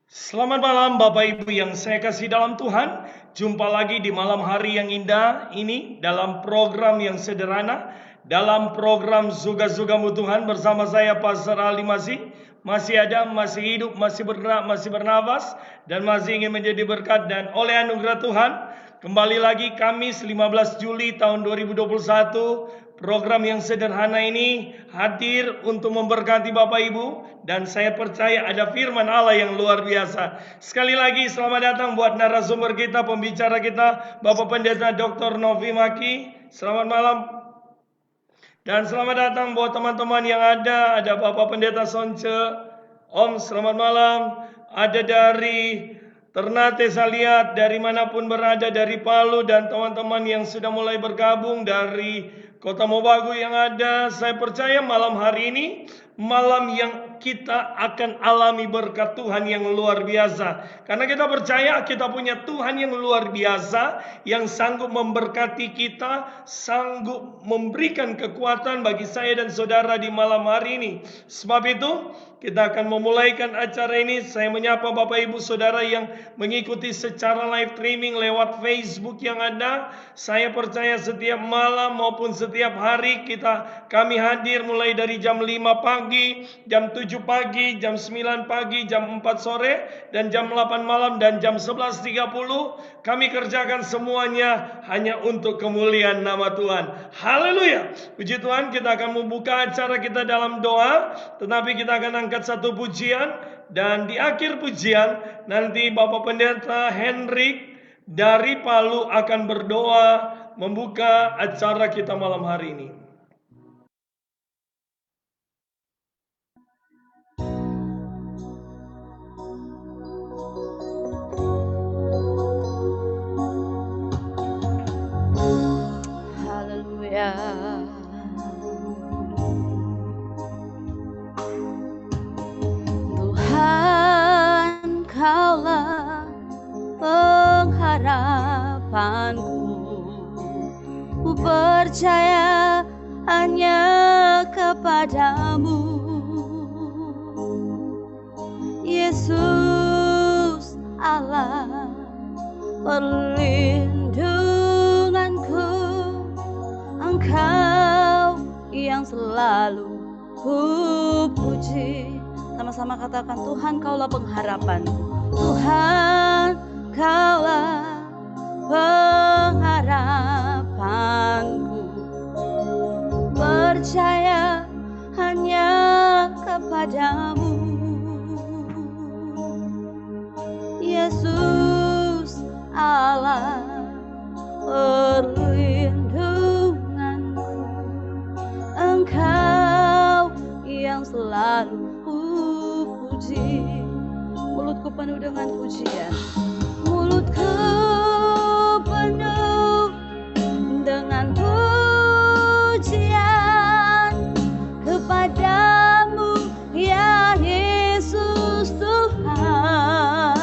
Selamat malam Bapak Ibu yang saya kasih dalam Tuhan. Jumpa lagi di malam hari yang indah ini dalam program yang sederhana, dalam program Zuga-Zugamu Tuhan bersama saya Pastor Ali masih ada, masih hidup, masih bergerak, masih bernafas, dan masih ingin menjadi berkat. Dan oleh anugerah Tuhan, kembali lagi Kamis 15 Juli tahun 2021, program yang sederhana ini hadir untuk memberkati Bapak Ibu, dan saya percaya ada firman Allah yang luar biasa. Sekali lagi selamat datang buat narasumber kita, pembicara kita, Bapak Pendeta Dr. Novi Maki. Selamat malam. Dan selamat datang buat teman-teman yang ada Bapak Pendeta Sonce. Om, selamat malam. Ada dari Ternate, saya lihat dari manapun berada, dari Palu, dan teman-teman yang sudah mulai bergabung dari Kota Mobagu yang ada. Saya percaya malam hari ini malam yang kita akan alami berkat Tuhan yang luar biasa. Karena kita percaya kita punya Tuhan yang luar biasa, yang sanggup memberkati kita, sanggup memberikan kekuatan bagi saya dan saudara di malam hari ini. Sebab itu kita akan memulaikan acara ini. Saya menyapa Bapak Ibu Saudara yang mengikuti secara live streaming lewat Facebook yang ada. Saya percaya setiap malam maupun setiap hari kami hadir mulai dari jam 5 pagi, jam 7 pagi, jam 9 pagi, jam 4 sore, dan jam 8 malam, dan jam 11.30. Kami kerjakan semuanya hanya untuk kemuliaan nama Tuhan. Haleluya. Puji Tuhan, kita akan membuka acara kita dalam doa, tetapi kita akan angkat satu pujian, dan di akhir pujian nanti Bapak Pendeta Hendrik dari Palu akan berdoa membuka acara kita malam hari ini. Haleluya. Tuhan, Kaulah pengharapanku. Ku percaya hanya kepadamu, Yesus Allah perlindunganku. Engkau yang selalu ku puji. Sama-sama katakan, Tuhan Kaulah pengharapanku. Tuhan Kaulah pengharapanku. Percaya hanya kepadamu, Yesus Allah perlindunganku. Engkau yang selalu ku puji. Mulutku penuh dengan pujian. Mulutku penuh dengan pujian kepadamu, ya Yesus Tuhan.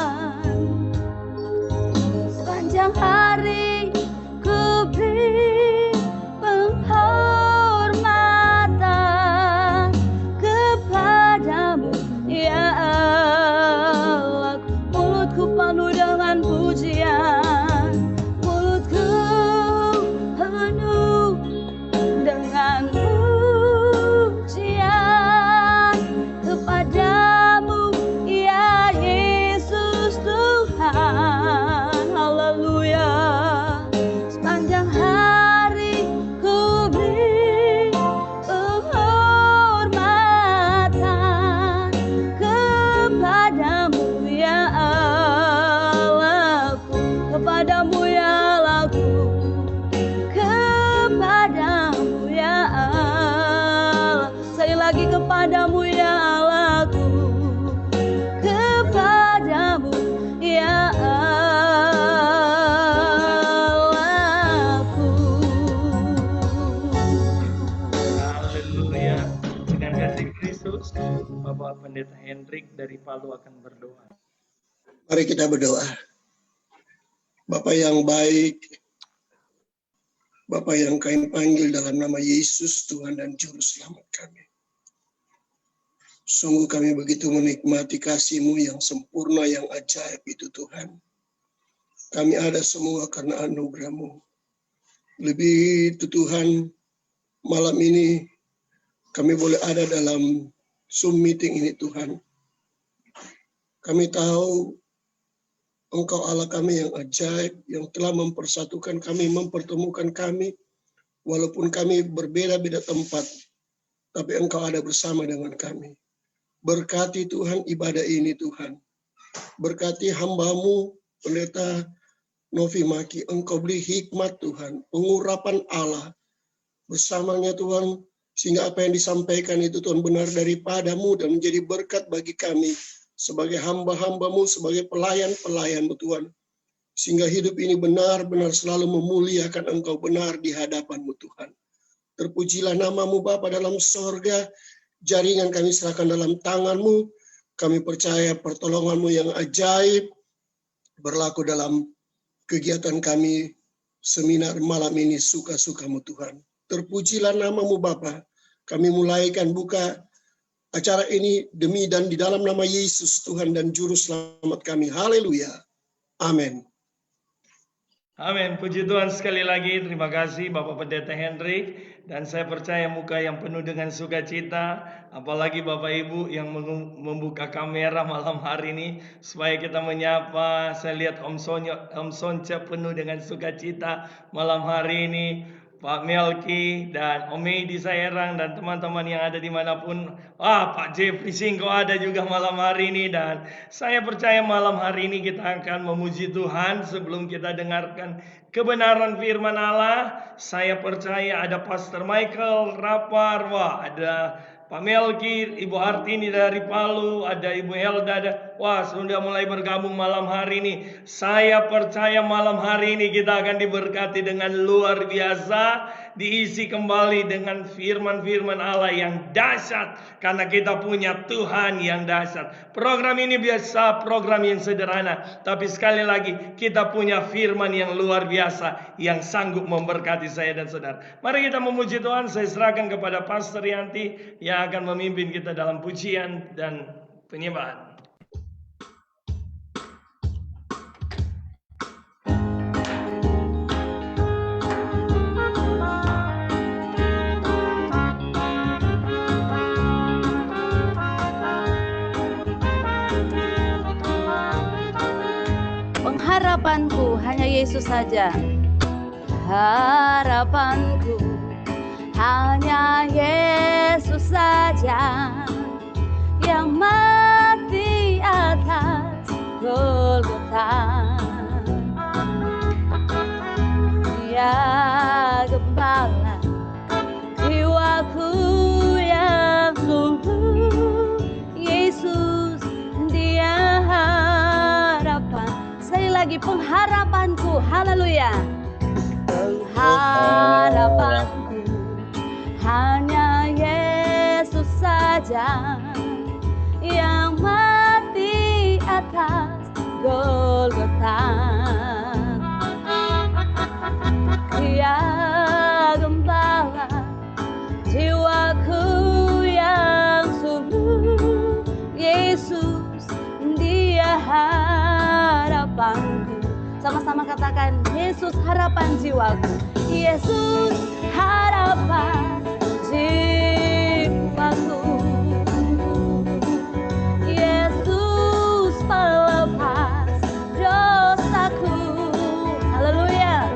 Sepanjang hari ku beri penghormatan kepadamu, ya Allah. Mulutku penuh dengan pujian. Mulutku penuh dengan pujian kepadamu, ya Yesus Tuhan. Haleluya. Sepanjang hari ku beri penghormatan kepadamu, ya Allahku. Kepadamu, ya Allahku. Kepadamu, ya Allah. Sekali lagi, kepadamu, ya Allahku. Kepadamu, ya Allahku. Haleluya. Dengan kasih Kristus, Bapak Pendeta Hendrik dari Palu akan berdoa. Mari kita berdoa. Bapak yang baik, Bapak yang kami panggil dalam nama Yesus, Tuhan dan Juru Selamat kami. Sungguh kami begitu menikmati kasih-Mu yang sempurna, yang ajaib itu Tuhan. Kami ada semua karena anugerah-Mu. Lebih itu Tuhan, malam ini kami boleh ada dalam Zoom meeting ini Tuhan. Kami tahu Engkau Allah kami yang ajaib, yang telah mempersatukan kami, mempertemukan kami, walaupun kami berbeda-beda tempat, tapi Engkau ada bersama dengan kami. Berkati Tuhan ibadah ini Tuhan. Berkati hamba-Mu, Pendeta Novi Maki. Engkau beri hikmat Tuhan, pengurapan Allah bersamanya Tuhan, sehingga apa yang disampaikan itu Tuhan benar daripada-Mu dan menjadi berkat bagi kami sebagai hamba-hamba-Mu, sebagai pelayan-pelayan-Mu Tuhan. Sehingga hidup ini benar-benar selalu memuliakan Engkau benar di hadapan-Mu Tuhan. Terpujilah nama-Mu Bapa dalam sorga. Jaringan kami serahkan dalam tangan-Mu. Kami percaya pertolongan-Mu yang ajaib berlaku dalam kegiatan kami seminar malam ini, suka-suka-Mu Tuhan. Terpujilah nama-Mu Bapa. Kami mulaikan buka acara ini demi dan di dalam nama Yesus Tuhan dan Juru Selamat kami. Haleluya. Amin. Amin. Puji Tuhan sekali lagi. Terima kasih Bapak Pendeta Hendrik. Dan saya percaya muka yang penuh dengan sukacita. Apalagi Bapak Ibu yang membuka kamera malam hari ini. Supaya kita menyapa. Saya lihat Om Sonca penuh dengan sukacita malam hari ini. Pak Melki dan Om Medi Saerang dan teman-teman yang ada dimanapun. Pak Jeffrey Singko ada juga malam hari ini. Dan saya percaya malam hari ini kita akan memuji Tuhan. Sebelum kita dengarkan kebenaran firman Allah, saya percaya ada Pastor Michael Raparwa, ada Pak Melki, Ibu Artini dari Palu, ada Ibu Helda. Sudah mulai bergabung malam hari ini. Saya percaya malam hari ini kita akan diberkati dengan luar biasa. Diisi kembali dengan firman-firman Allah yang dahsyat. Karena kita punya Tuhan yang dahsyat. Program ini biasa, program yang sederhana. Tapi sekali lagi, kita punya firman yang luar biasa. Yang sanggup memberkati saya dan saudara. Mari kita memuji Tuhan. Saya serahkan kepada Pastor Yanti yang akan memimpin kita dalam pujian dan penyembahan. Harapanku hanya Yesus saja. Harapanku hanya Yesus saja, yang mati atas Golgota. Dia gembala jiwaku yang sungguh. Yesus, Dia harapan. Sekali lagi, pengharapanku. Haleluya. Pengharapanku hanya Yesus saja, yang mati atas Golgota. Dia gembala jiwaku yang sungguh. Yesus, Dia harapanku. Sama-sama katakan, Yesus harapan jiwaku. Yesus harapan jiwaku. Yesus pelepas dosaku. Haleluya.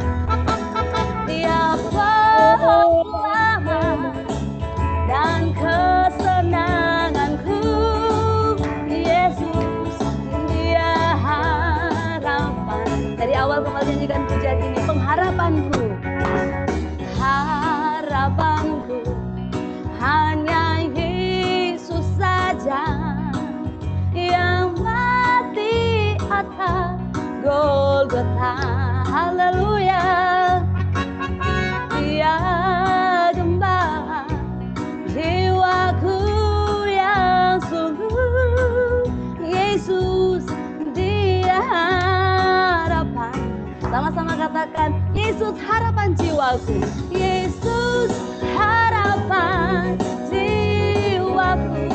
Dia penyelamat dan kesenanganku. Yesus, Dia harapan. Dari awal kembali nyanyikan pujian ini. Pengharapanku, harapanku hanya Yesus saja, yang mati atas Golgota. Haleluya. Dia gembala jiwaku yang sungguh. Yesus, Dia harapan. Sama-sama katakan, Yesus harapan jiwaku. Yesus harapan jiwaku.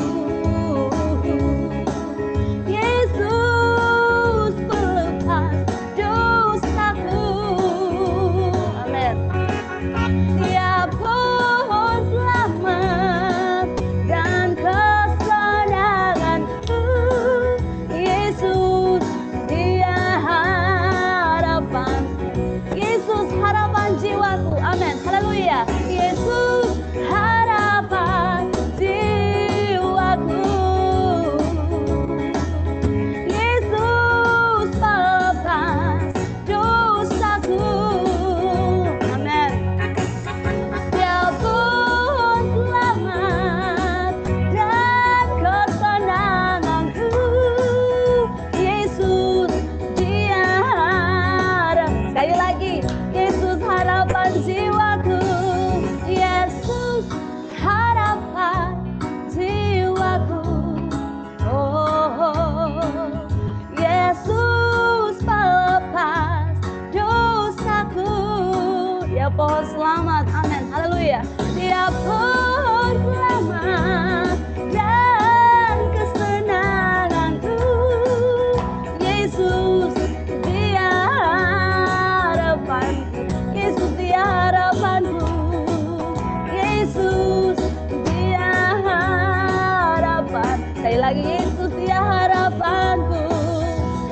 Yesus dia harapanku, Yesus dia harapanku, Yesus dia harapan. Sekali lagi, Yesus dia harapanku,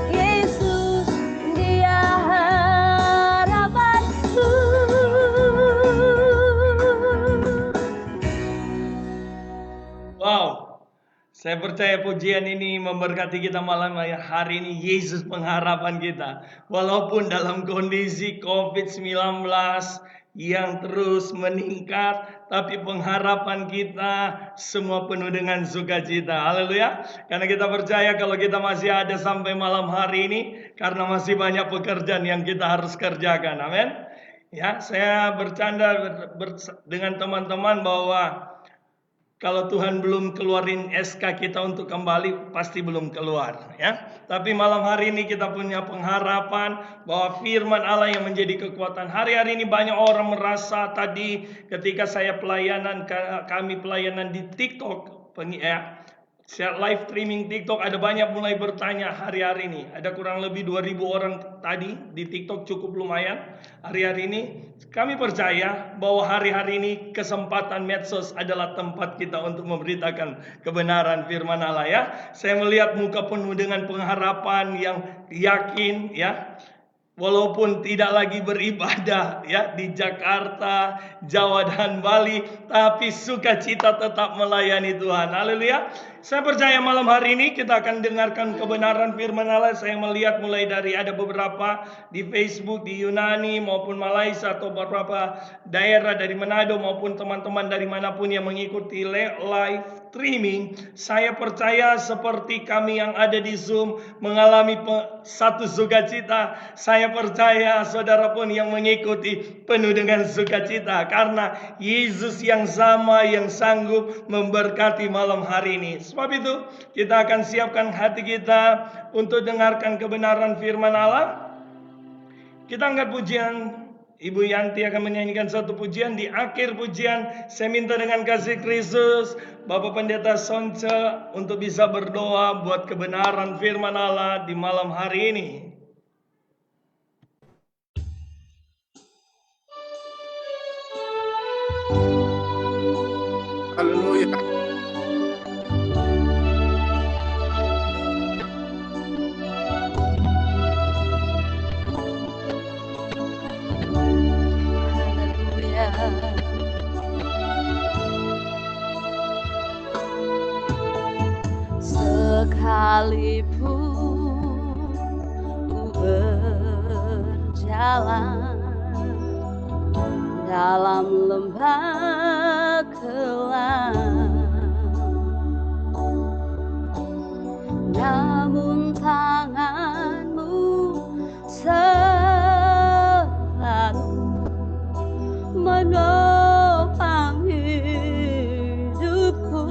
Yesus dia harapanku. Wow, saya percaya pujian ini memberkati kita malam hari ini. Yesus pengharapan kita. Walaupun dalam kondisi COVID-19 yang terus meningkat, tapi pengharapan kita semua penuh dengan sukacita. Haleluya. Karena kita percaya kalau kita masih ada sampai malam hari ini, karena masih banyak pekerjaan yang kita harus kerjakan. Amin. Ya, saya bercanda dengan teman-teman bahwa kalau Tuhan belum keluarin SK kita untuk kembali, pasti belum keluar, ya. Tapi malam hari ini kita punya pengharapan bahwa firman Allah yang menjadi kekuatan. Hari-hari ini banyak orang merasa tadi ketika saya kami pelayanan di TikTok, live streaming TikTok, ada banyak mulai bertanya hari-hari ini. Ada kurang lebih 2000 orang tadi di TikTok, cukup lumayan. Hari-hari ini kami percaya bahwa hari-hari ini kesempatan medsos adalah tempat kita untuk memberitakan kebenaran firman Allah, ya. Saya melihat muka penuh dengan pengharapan yang yakin, ya. Walaupun tidak lagi beribadah, ya, di Jakarta, Jawa dan Bali, tapi sukacita tetap melayani Tuhan. Haleluya. Saya percaya malam hari ini kita akan dengarkan kebenaran firman Allah. Saya melihat mulai dari ada beberapa di Facebook, di Yunani maupun Malaysia, atau beberapa daerah dari Manado maupun teman-teman dari manapun yang mengikuti live streaming. Saya percaya seperti kami yang ada di Zoom mengalami satu sukacita. Saya percaya saudara pun yang mengikuti penuh dengan sukacita, karena Yesus yang sama yang sanggup memberkati malam hari ini. Sebab itu kita akan siapkan hati kita untuk dengarkan kebenaran firman Allah. Kita angkat pujian. Ibu Yanti akan menyanyikan satu pujian. Di akhir pujian saya minta dengan kasih Kristus Bapak Pendeta Sonce untuk bisa berdoa buat kebenaran firman Allah di malam hari ini. Haleluya. Sekalipun ku berjalan dalam lembah kelam, namun tanganmu selalu menopang hidupku.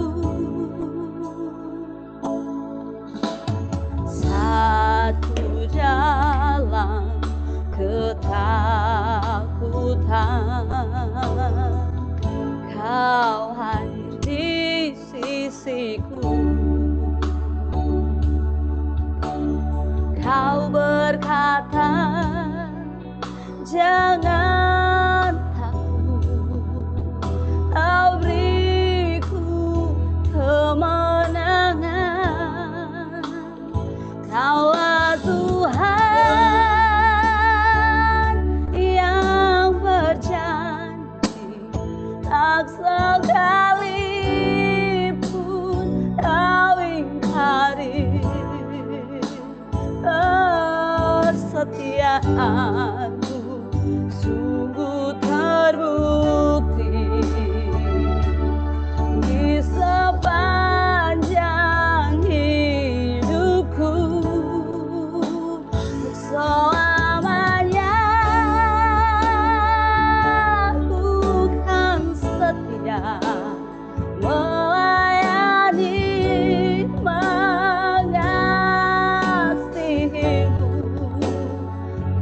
Satu dalam ketakutan, Kau hadir di sisiku. Kau berkata, jangan takut, Kau beriku kemenangan. Kaulah Tuhan yang berjanji, tak sekalipun Kau ingkari kesetiaanmu. Sungguh terbukti di sepanjang hidupku. Selamanya bukan setia melayani, mengasihimu.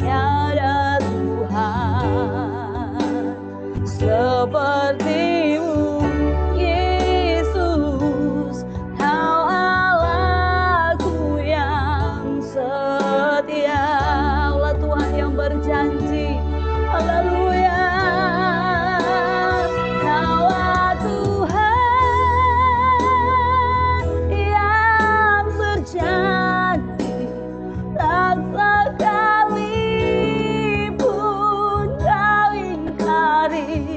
Tiada Tuhan sepertimu, Yesus. Kau Allahku yang sejati. setia. Allah Tuhan yang berjanji. Haleluya. Kaulah Tuhan yang berjanji, tak sekali pun kau ingkari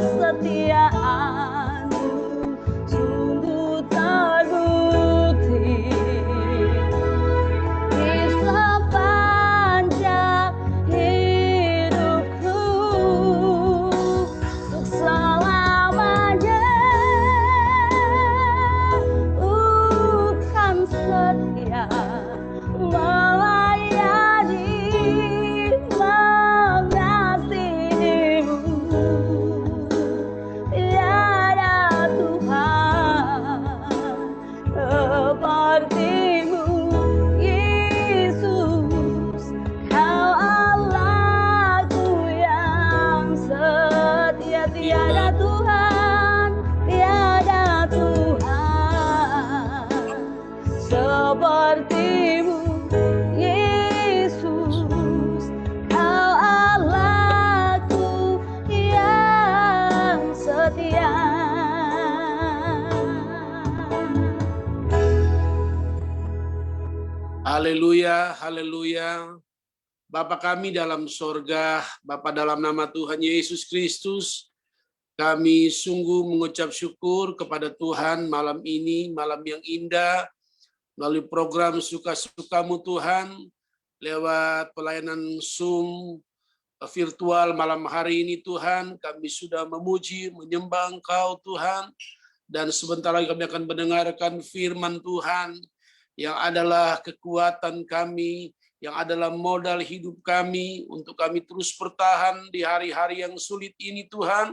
kesetiaanmu sungguh terbukti di sepanjang hidupku untuk selamanya. Kan setia melayani, mengasihimu. Tiada Tuhan sepertimu, Yesus. Kau Allahku yang setia. Tiada Tuhan, tiada Tuhan sepertimu, Yesus. Kau Allahku yang setia. Haleluya, haleluya. Bapa kami dalam sorga, Bapa dalam nama Tuhan Yesus Kristus, kami sungguh mengucap syukur kepada Tuhan malam ini, malam yang indah, melalui program Suka-Sukamu Tuhan, lewat pelayanan Zoom virtual malam hari ini Tuhan, kami sudah memuji, menyembah Engkau Tuhan, dan sebentar lagi kami akan mendengarkan firman Tuhan, yang adalah kekuatan kami, yang adalah modal hidup kami, untuk kami terus bertahan di hari-hari yang sulit ini Tuhan.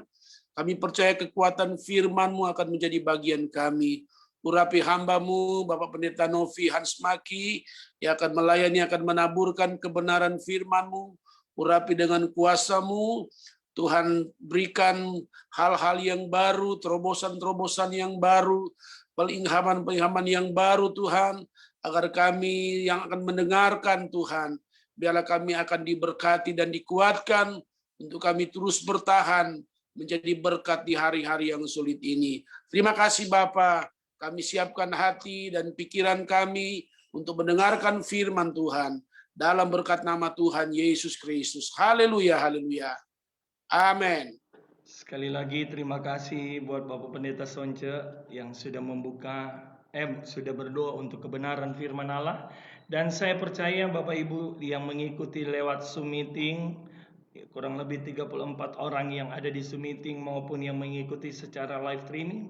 Kami percaya kekuatan firman-Mu akan menjadi bagian kami. Urapi hamba-Mu, Bapak Pendeta Novi Hansmaki, yang akan melayani, akan menaburkan kebenaran firman-Mu. Urapi dengan kuasa-Mu, Tuhan berikan hal-hal yang baru, terobosan-terobosan yang baru, pengilhaman-pengilhaman yang baru Tuhan, agar kami yang akan mendengarkan Tuhan, biarlah kami akan diberkati dan dikuatkan untuk kami terus bertahan menjadi berkat di hari-hari yang sulit ini. Terima kasih Bapa, kami siapkan hati dan pikiran kami untuk mendengarkan firman Tuhan dalam berkat nama Tuhan Yesus Kristus. Haleluya, haleluya. Amin. Sekali lagi terima kasih buat Bapak Pendeta Sonce yang sudah sudah berdoa untuk kebenaran firman Allah. Dan saya percaya Bapak Ibu yang mengikuti lewat Zoom meeting, kurang lebih 34 orang yang ada di Zoom meeting maupun yang mengikuti secara live streaming,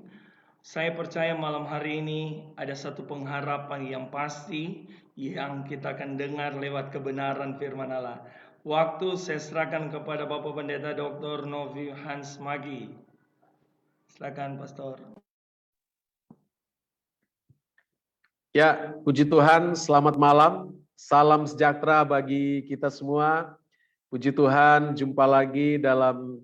saya percaya malam hari ini ada satu pengharapan yang pasti yang kita akan dengar lewat kebenaran firman Allah. Waktu saya serahkan kepada Bapak Pendeta Dr. Novi Hansmaki. Silakan Pastor. Ya, puji Tuhan, selamat malam. Salam sejahtera bagi kita semua. Puji Tuhan, jumpa lagi dalam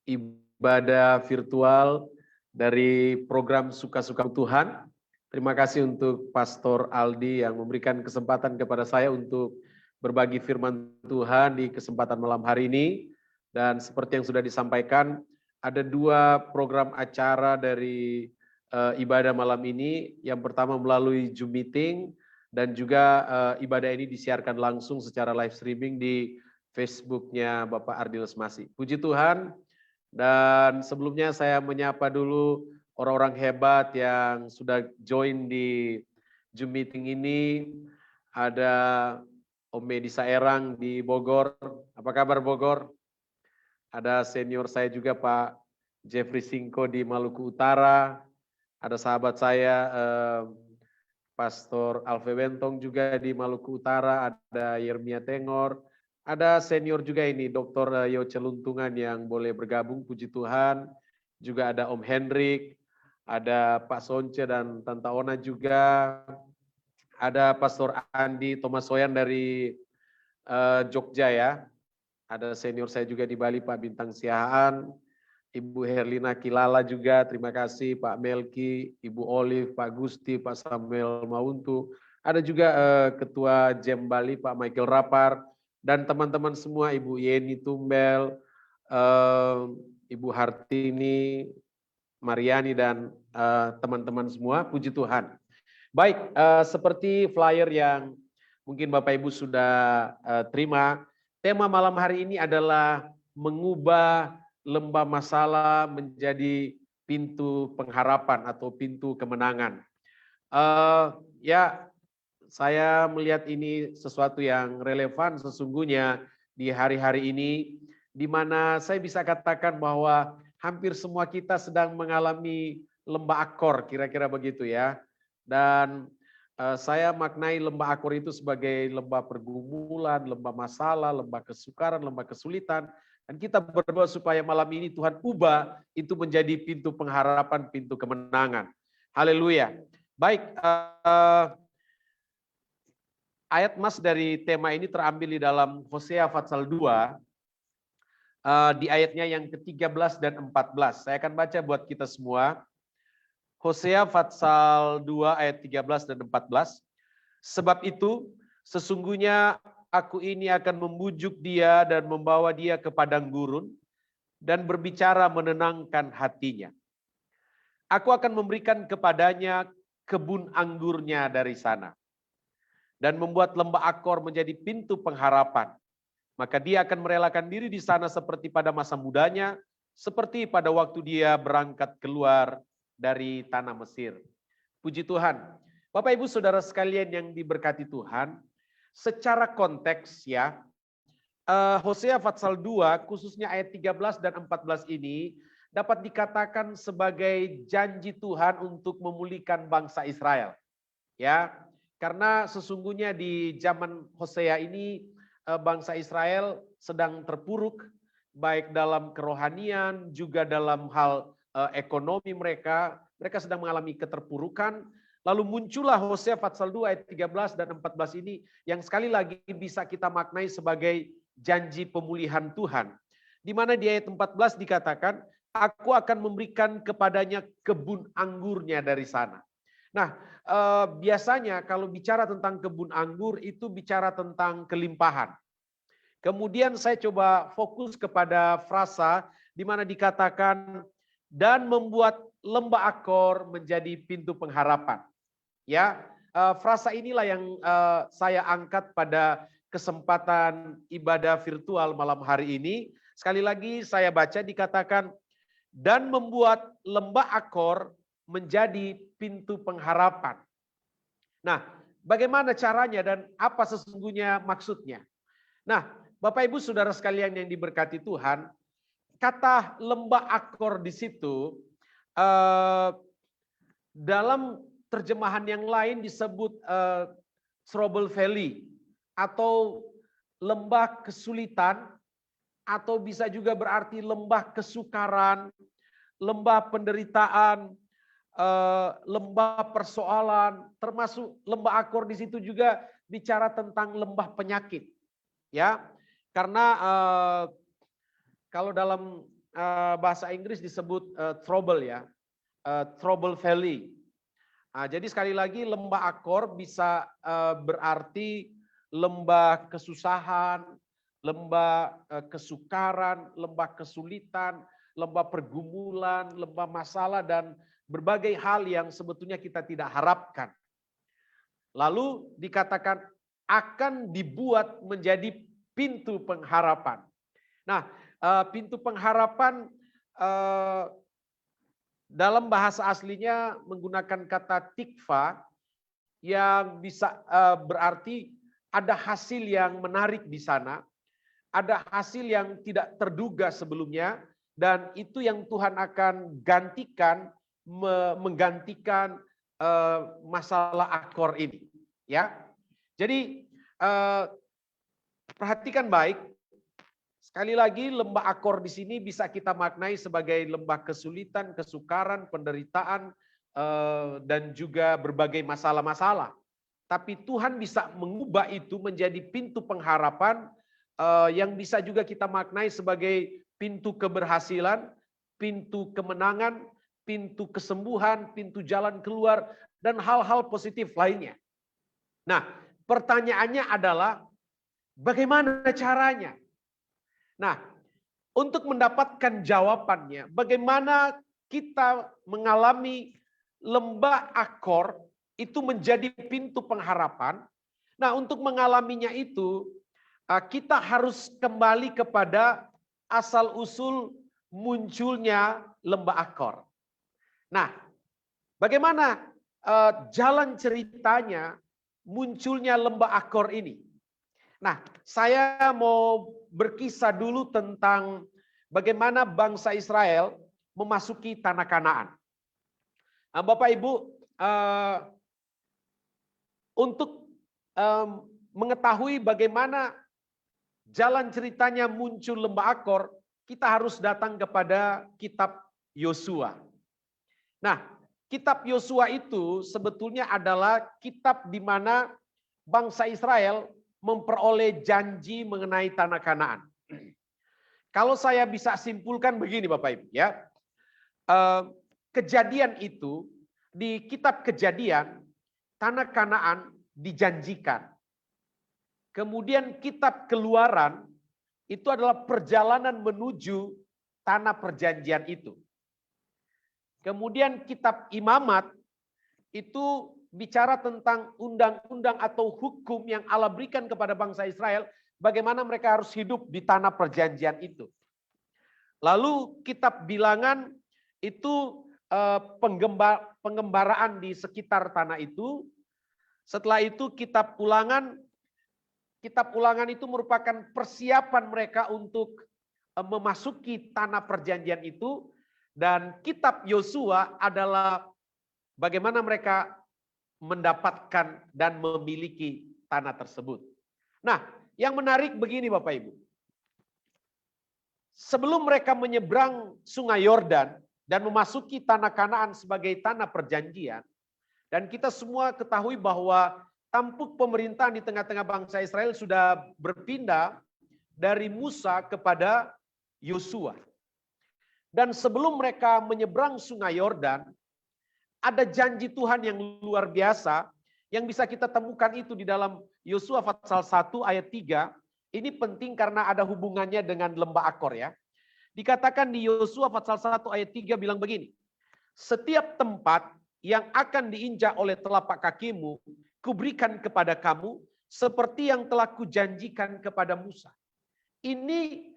ibadah virtual dari program Suka-Suka Tuhan. Terima kasih untuk Pastor Aldi yang memberikan kesempatan kepada saya untuk berbagi firman Tuhan di kesempatan malam hari ini. Dan seperti yang sudah disampaikan, ada dua program acara dari ibadah malam ini. Yang pertama melalui Zoom meeting, dan juga ibadah ini disiarkan langsung secara live streaming di Facebooknya Bapak Ardi Lesmasi. Puji Tuhan. Dan sebelumnya saya menyapa dulu orang-orang hebat yang sudah join di Zoom meeting ini. Ada Om Medi Saerang di Bogor. Apa kabar Bogor? Ada senior saya juga Pak Jeffrey Singko di Maluku Utara. Ada sahabat saya Pastor Alve Bentong juga di Maluku Utara. Ada Yermia Tengor. Ada senior juga ini Dr. Yoce Luntungan yang boleh bergabung, puji Tuhan. Juga ada Om Hendrik, ada Pak Sonce dan Tante Ona juga. Ada Pastor Andi Thomas Soyan dari Jogja ya. Ada senior saya juga di Bali Pak Bintang Siahaan. Ibu Herlina Kilala juga, terima kasih Pak Melki, Ibu Olive, Pak Gusti, Pak Samuel Mauntu. Ada juga Ketua Jem Bali Pak Michael Rapar, dan teman-teman semua, Ibu Yeni Tumbel, Ibu Hartini, Mariani, dan teman-teman semua, puji Tuhan. Baik, seperti flyer yang mungkin Bapak Ibu sudah terima, tema malam hari ini adalah mengubah lembah masalah menjadi pintu pengharapan atau pintu kemenangan. Ya, saya melihat ini sesuatu yang relevan sesungguhnya di hari-hari ini, di mana saya bisa katakan bahwa hampir semua kita sedang mengalami lembah akor, kira-kira begitu ya. Dan saya maknai lembah akor itu sebagai lembah pergumulan, lembah masalah, lembah kesukaran, lembah kesulitan. Dan kita berdoa supaya malam ini Tuhan ubah itu menjadi pintu pengharapan, pintu kemenangan. Haleluya. Baik, ayat mas dari tema ini terambil di dalam Hosea pasal 2, di ayatnya yang ke-13 dan 14. Saya akan baca buat kita semua. Hosea pasal 2 ayat 13 dan 14. Sebab itu, sesungguhnya aku ini akan membujuk dia dan membawa dia ke padang gurun dan berbicara menenangkan hatinya. Aku akan memberikan kepadanya kebun anggurnya dari sana dan membuat lembah akor menjadi pintu pengharapan. Maka dia akan merelakan diri di sana seperti pada masa mudanya, seperti pada waktu dia berangkat keluar dari tanah Mesir. Puji Tuhan. Bapak Ibu Saudara sekalian yang diberkati Tuhan, secara konteks ya, Hosea pasal 2 khususnya ayat 13 dan 14 ini dapat dikatakan sebagai janji Tuhan untuk memulihkan bangsa Israel. Ya, karena sesungguhnya di zaman Hosea ini bangsa Israel sedang terpuruk baik dalam kerohanian juga dalam hal ekonomi mereka sedang mengalami keterpurukan. Lalu muncullah Hosea pasal 2 ayat 13 dan 14 ini yang sekali lagi bisa kita maknai sebagai janji pemulihan Tuhan. Di mana di ayat 14 dikatakan, aku akan memberikan kepadanya kebun anggurnya dari sana. Nah, biasanya kalau bicara tentang kebun anggur itu bicara tentang kelimpahan. Kemudian saya coba fokus kepada frasa di mana dikatakan dan membuat lembah akor menjadi pintu pengharapan. Ya, frasa inilah yang saya angkat pada kesempatan ibadah virtual malam hari ini. Sekali lagi saya baca dikatakan dan membuat lembah akor menjadi pintu pengharapan. Nah, bagaimana caranya dan apa sesungguhnya maksudnya? Nah, Bapak Ibu Saudara sekalian yang diberkati Tuhan, kata lembah akor di situ dalam terjemahan yang lain disebut trouble valley atau lembah kesulitan, atau bisa juga berarti lembah kesukaran, lembah penderitaan, lembah persoalan, termasuk lembah akor di situ juga bicara tentang lembah penyakit, ya. Karena kalau dalam bahasa Inggris disebut trouble ya, trouble valley. Nah, jadi sekali lagi lembah akor bisa berarti lembah kesusahan, lembah kesukaran, lembah kesulitan, lembah pergumulan, lembah masalah dan berbagai hal yang sebetulnya kita tidak harapkan. Lalu dikatakan akan dibuat menjadi pintu pengharapan. Nah, pintu pengharapan dalam bahasa aslinya menggunakan kata tikva yang bisa berarti ada hasil yang menarik di sana, ada hasil yang tidak terduga sebelumnya, dan itu yang Tuhan akan gantikan, menggantikan masalah akor ini, ya. Jadi perhatikan baik. Sekali lagi lembah akor di sini bisa kita maknai sebagai lembah kesulitan, kesukaran, penderitaan dan juga berbagai masalah-masalah. Tapi Tuhan bisa mengubah itu menjadi pintu pengharapan yang bisa juga kita maknai sebagai pintu keberhasilan, pintu kemenangan, pintu kesembuhan, pintu jalan keluar, dan hal-hal positif lainnya. Nah, pertanyaannya adalah bagaimana caranya? Nah, untuk mendapatkan jawabannya, bagaimana kita mengalami lembah Akor itu menjadi pintu pengharapan. Nah, untuk mengalaminya itu, kita harus kembali kepada asal-usul munculnya lembah Akor. Nah, bagaimana jalan ceritanya munculnya lembah Akor ini? Nah, saya mau berkisah dulu tentang bagaimana bangsa Israel memasuki tanah Kanaan. Nah, Bapak Ibu, untuk mengetahui bagaimana jalan ceritanya muncul lembah Akor, kita harus datang kepada kitab Yosua. Nah, kitab Yosua itu sebetulnya adalah kitab di mana bangsa Israel memperoleh janji mengenai tanah Kanaan. Kalau saya bisa simpulkan begini Bapak Ibu ya, kejadian itu di kitab Kejadian tanah Kanaan dijanjikan. Kemudian kitab Keluaran itu adalah perjalanan menuju tanah perjanjian itu. Kemudian kitab Imamat itu bicara tentang undang-undang atau hukum yang Allah berikan kepada bangsa Israel, bagaimana mereka harus hidup di tanah perjanjian itu. Lalu kitab Bilangan itu penggembaraan di sekitar tanah itu. Setelah itu kitab Ulangan itu merupakan persiapan mereka untuk memasuki tanah perjanjian itu. Dan kitab Yosua adalah bagaimana mereka mendapatkan dan memiliki tanah tersebut. Nah, yang menarik begini Bapak Ibu. Sebelum mereka menyeberang Sungai Yordan dan memasuki tanah Kanaan sebagai tanah perjanjian, dan kita semua ketahui bahwa tampuk pemerintahan di tengah-tengah bangsa Israel sudah berpindah dari Musa kepada Yosua. Dan sebelum mereka menyeberang Sungai Yordan, ada janji Tuhan yang luar biasa yang bisa kita temukan itu di dalam Yosua pasal 1 ayat 3. Ini penting karena ada hubungannya dengan lembah Akor ya. Dikatakan di Yosua pasal 1 ayat 3 bilang begini. Setiap tempat yang akan diinjak oleh telapak kakimu, kuberikan kepada kamu seperti yang telah kujanjikan kepada Musa. Ini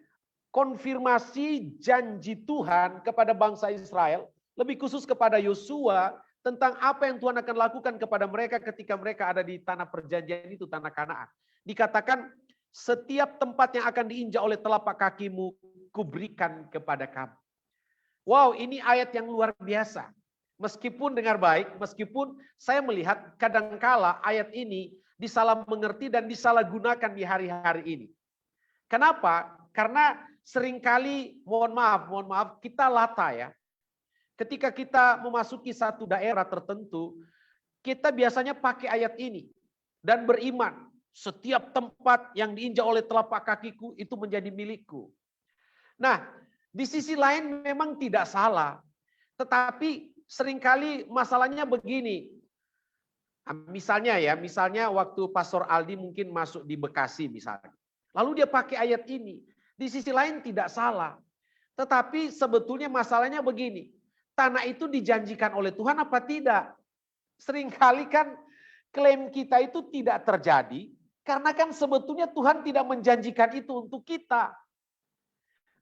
konfirmasi janji Tuhan kepada bangsa Israel, lebih khusus kepada Yosua, tentang apa yang Tuhan akan lakukan kepada mereka ketika mereka ada di tanah perjanjian itu, tanah Kanaan. Dikatakan, setiap tempat yang akan diinjak oleh telapak kakimu, kuberikan kepada kamu. Wow, ini ayat yang luar biasa. Meskipun dengar baik, meskipun saya melihat kadangkala ayat ini disalah mengerti dan disalahgunakan di hari-hari ini. Kenapa? Karena seringkali, mohon maaf, kita lata ya. Ketika kita memasuki satu daerah tertentu, kita biasanya pakai ayat ini dan beriman. Setiap tempat yang diinjak oleh telapak kakiku itu menjadi milikku. Nah, di sisi lain memang tidak salah. Tetapi seringkali masalahnya begini. Misalnya waktu Pastor Aldi mungkin masuk di Bekasi misalnya. Lalu dia pakai ayat ini. Di sisi lain tidak salah. Tetapi sebetulnya masalahnya begini. Tanah itu dijanjikan oleh Tuhan apa tidak? Seringkali kan klaim kita itu tidak terjadi. Karena kan sebetulnya Tuhan tidak menjanjikan itu untuk kita.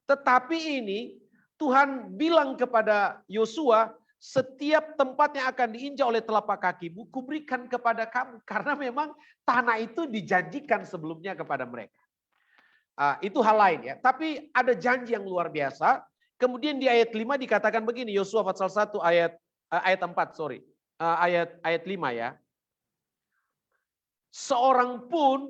Tetapi ini Tuhan bilang kepada Yosua, setiap tempat yang akan diinjak oleh telapak kakimu, kuberikan kepada kamu. Karena memang tanah itu dijanjikan sebelumnya kepada mereka. Itu hal lain ya. Tapi ada janji yang luar biasa. Kemudian di ayat 5 dikatakan begini, Yosua pasal 1 ayat 4, ayat 5 ya. Seorang pun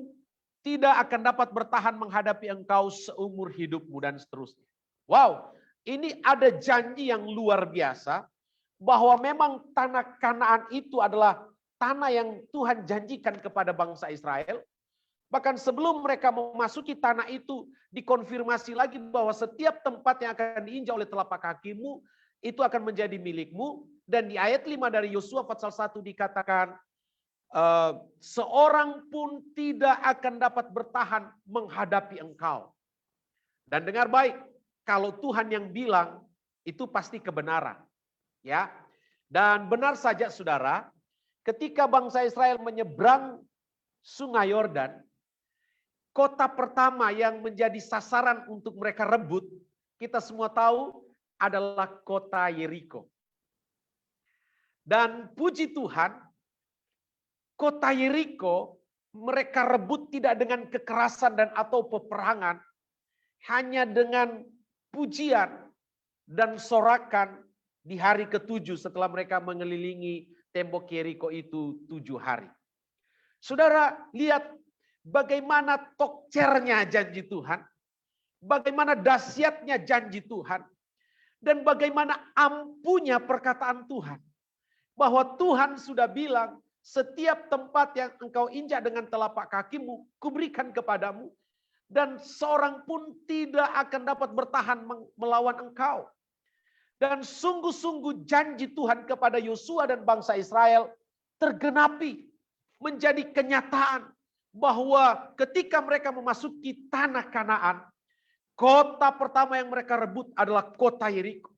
tidak akan dapat bertahan menghadapi engkau seumur hidupmu dan seterusnya. Wow, ini ada janji yang luar biasa bahwa memang tanah Kanaan itu adalah tanah yang Tuhan janjikan kepada bangsa Israel. Bahkan sebelum mereka memasuki tanah itu, dikonfirmasi lagi bahwa setiap tempat yang akan diinjak oleh telapak kakimu, itu akan menjadi milikmu. Dan di ayat 5 dari Yosua pasal 1 dikatakan, seorang pun tidak akan dapat bertahan menghadapi engkau. Dan dengar baik, kalau Tuhan yang bilang, itu pasti kebenaran. Ya. Dan benar saja saudara, ketika bangsa Israel menyeberang Sungai Yordan, kota pertama yang menjadi sasaran untuk mereka rebut, kita semua tahu adalah kota Yeriko. Dan puji Tuhan, kota Yeriko mereka rebut tidak dengan kekerasan dan atau peperangan, hanya dengan pujian dan sorakan di hari ke-7 setelah mereka mengelilingi tembok Yeriko itu 7 hari. Saudara, lihat bagaimana tokcernya janji Tuhan, bagaimana dahsyatnya janji Tuhan, dan bagaimana ampuhnya perkataan Tuhan. Bahwa Tuhan sudah bilang, setiap tempat yang engkau injak dengan telapak kakimu, kuberikan kepadamu. Dan seorang pun tidak akan dapat bertahan melawan engkau. Dan sungguh-sungguh janji Tuhan kepada Yosua dan bangsa Israel tergenapi. Menjadi kenyataan bahwa ketika mereka memasuki tanah Kanaan, kota pertama yang mereka rebut adalah kota Yeriko.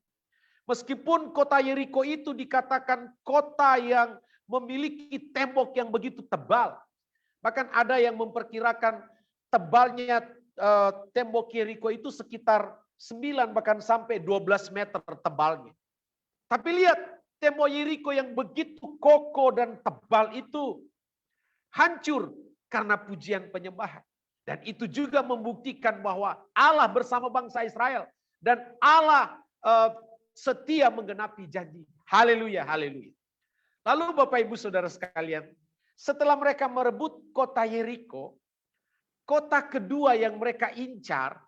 Meskipun kota Yeriko itu dikatakan kota yang memiliki tembok yang begitu tebal. Bahkan ada yang memperkirakan tebalnya tembok Yeriko itu sekitar 9 bahkan sampai 12 meter tebalnya. Tapi lihat tembok Yeriko yang begitu kokoh dan tebal itu hancur karena pujian penyembahan. Dan itu juga membuktikan bahwa Allah bersama bangsa Israel. Dan Allah setia menggenapi janji. Haleluya, haleluya. Lalu Bapak Ibu Saudara sekalian, setelah mereka merebut kota Yeriko, kota kedua yang mereka incar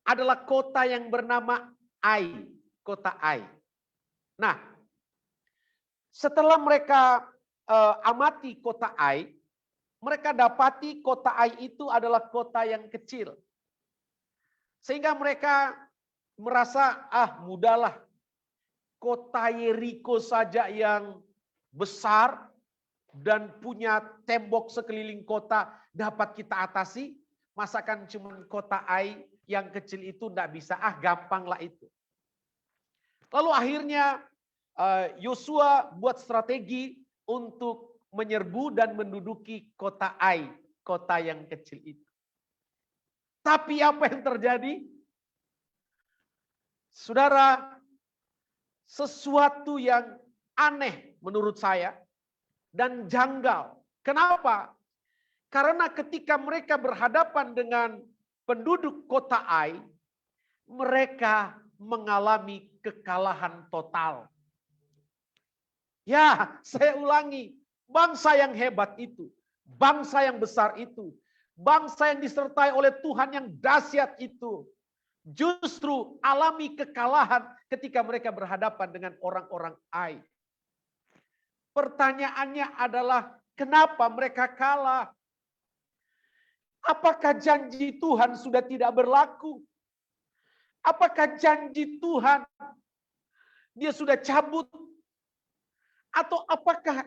adalah kota yang bernama Ai, kota Ai. Nah, setelah mereka amati kota Ai, mereka dapati kota Ai itu adalah kota yang kecil. Sehingga mereka merasa, mudahlah. Kota Yeriko saja yang besar dan punya tembok sekeliling kota dapat kita atasi. Masakan cuma kota Ai yang kecil itu tidak bisa, gampanglah itu. Lalu akhirnya Yosua buat strategi untuk menyerbu dan menduduki kota Ai, kota yang kecil itu. Tapi apa yang terjadi? Saudara, sesuatu yang aneh menurut saya dan janggal. Kenapa? Karena ketika mereka berhadapan dengan penduduk kota Ai, mereka mengalami kekalahan total. Ya, saya ulangi, bangsa yang hebat itu, bangsa yang besar itu, bangsa yang disertai oleh Tuhan yang dahsyat itu, justru alami kekalahan ketika mereka berhadapan dengan orang-orang Ai. Pertanyaannya adalah, kenapa mereka kalah? Apakah janji Tuhan sudah tidak berlaku? Apakah janji Tuhan dia sudah cabut? Atau apakah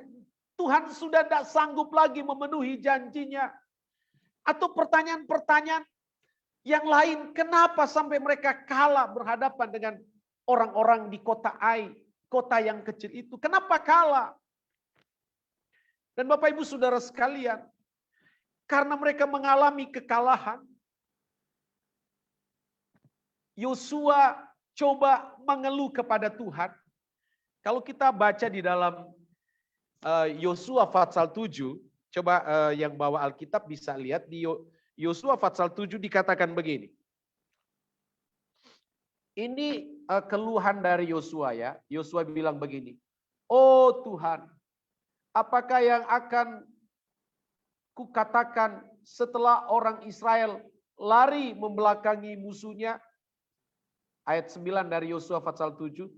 Tuhan sudah tidak sanggup lagi memenuhi janjinya? Atau pertanyaan-pertanyaan yang lain, kenapa sampai mereka kalah berhadapan dengan orang-orang di kota Ai, kota yang kecil itu? Kenapa kalah? Dan Bapak Ibu Saudara sekalian, karena mereka mengalami kekalahan, Yosua coba mengeluh kepada Tuhan. Kalau kita baca di dalam Yosua pasal 7, coba yang bawa Alkitab bisa lihat di Yosua pasal 7 dikatakan begini. Ini keluhan dari Yosua ya. Yosua bilang begini, "Oh Tuhan, apakah yang akan kukatakan setelah orang Israel lari membelakangi musuhnya?" Ayat 9 dari Yosua pasal 7.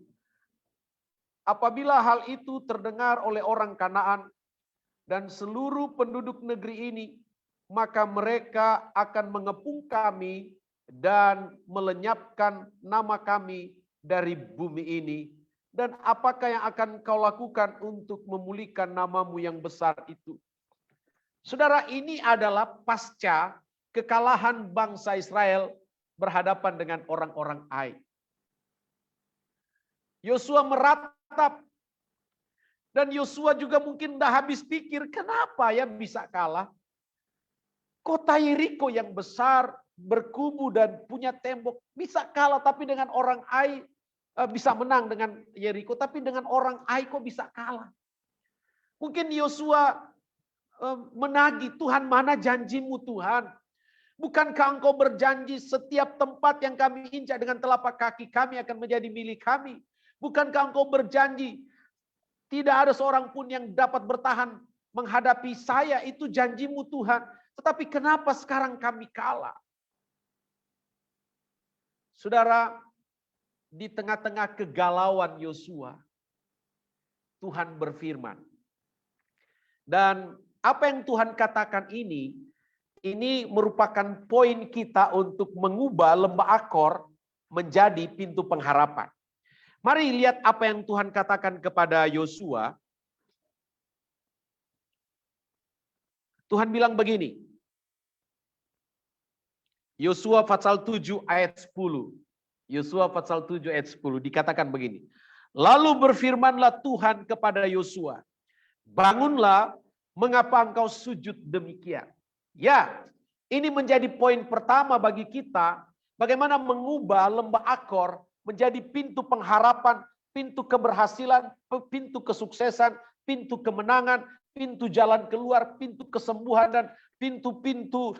"Apabila hal itu terdengar oleh orang Kanaan dan seluruh penduduk negeri ini, maka mereka akan mengepung kami dan melenyapkan nama kami dari bumi ini, Dan apakah yang akan kau lakukan untuk memulihkan namamu yang besar itu? Saudara, ini adalah pasca kekalahan bangsa Israel berhadapan dengan orang-orang Ai. Yosua meratap. Dan Yosua juga mungkin udah habis pikir, kenapa ya bisa kalah? Kota Yeriko yang besar, berkubu dan punya tembok, bisa kalah, tapi dengan orang Ai bisa menang dengan Yeriko, tapi dengan orang Ai kok bisa kalah? Mungkin Yosua menagih, Tuhan, mana janjimu Tuhan? Bukankah engkau berjanji setiap tempat yang kami injak dengan telapak kaki kami akan menjadi milik kami? Bukankah engkau berjanji tidak ada seorang pun yang dapat bertahan menghadapi saya, itu janjimu Tuhan. Tetapi kenapa sekarang kami kalah? Saudara, di tengah-tengah kegalauan Yosua, Tuhan berfirman. Dan apa yang Tuhan katakan ini merupakan poin kita untuk mengubah lembah Akor menjadi pintu pengharapan. Mari lihat apa yang Tuhan katakan kepada Yosua. Tuhan bilang begini. Yosua pasal 7 ayat 10. Yosua pasal 7 ayat 10 dikatakan begini. Lalu berfirmanlah Tuhan kepada Yosua, bangunlah, mengapa engkau sujud demikian? Ya, ini menjadi poin pertama bagi kita, bagaimana mengubah lembah Akor menjadi pintu pengharapan, pintu keberhasilan, pintu kesuksesan, pintu kemenangan, pintu jalan keluar, pintu kesembuhan, dan pintu-pintu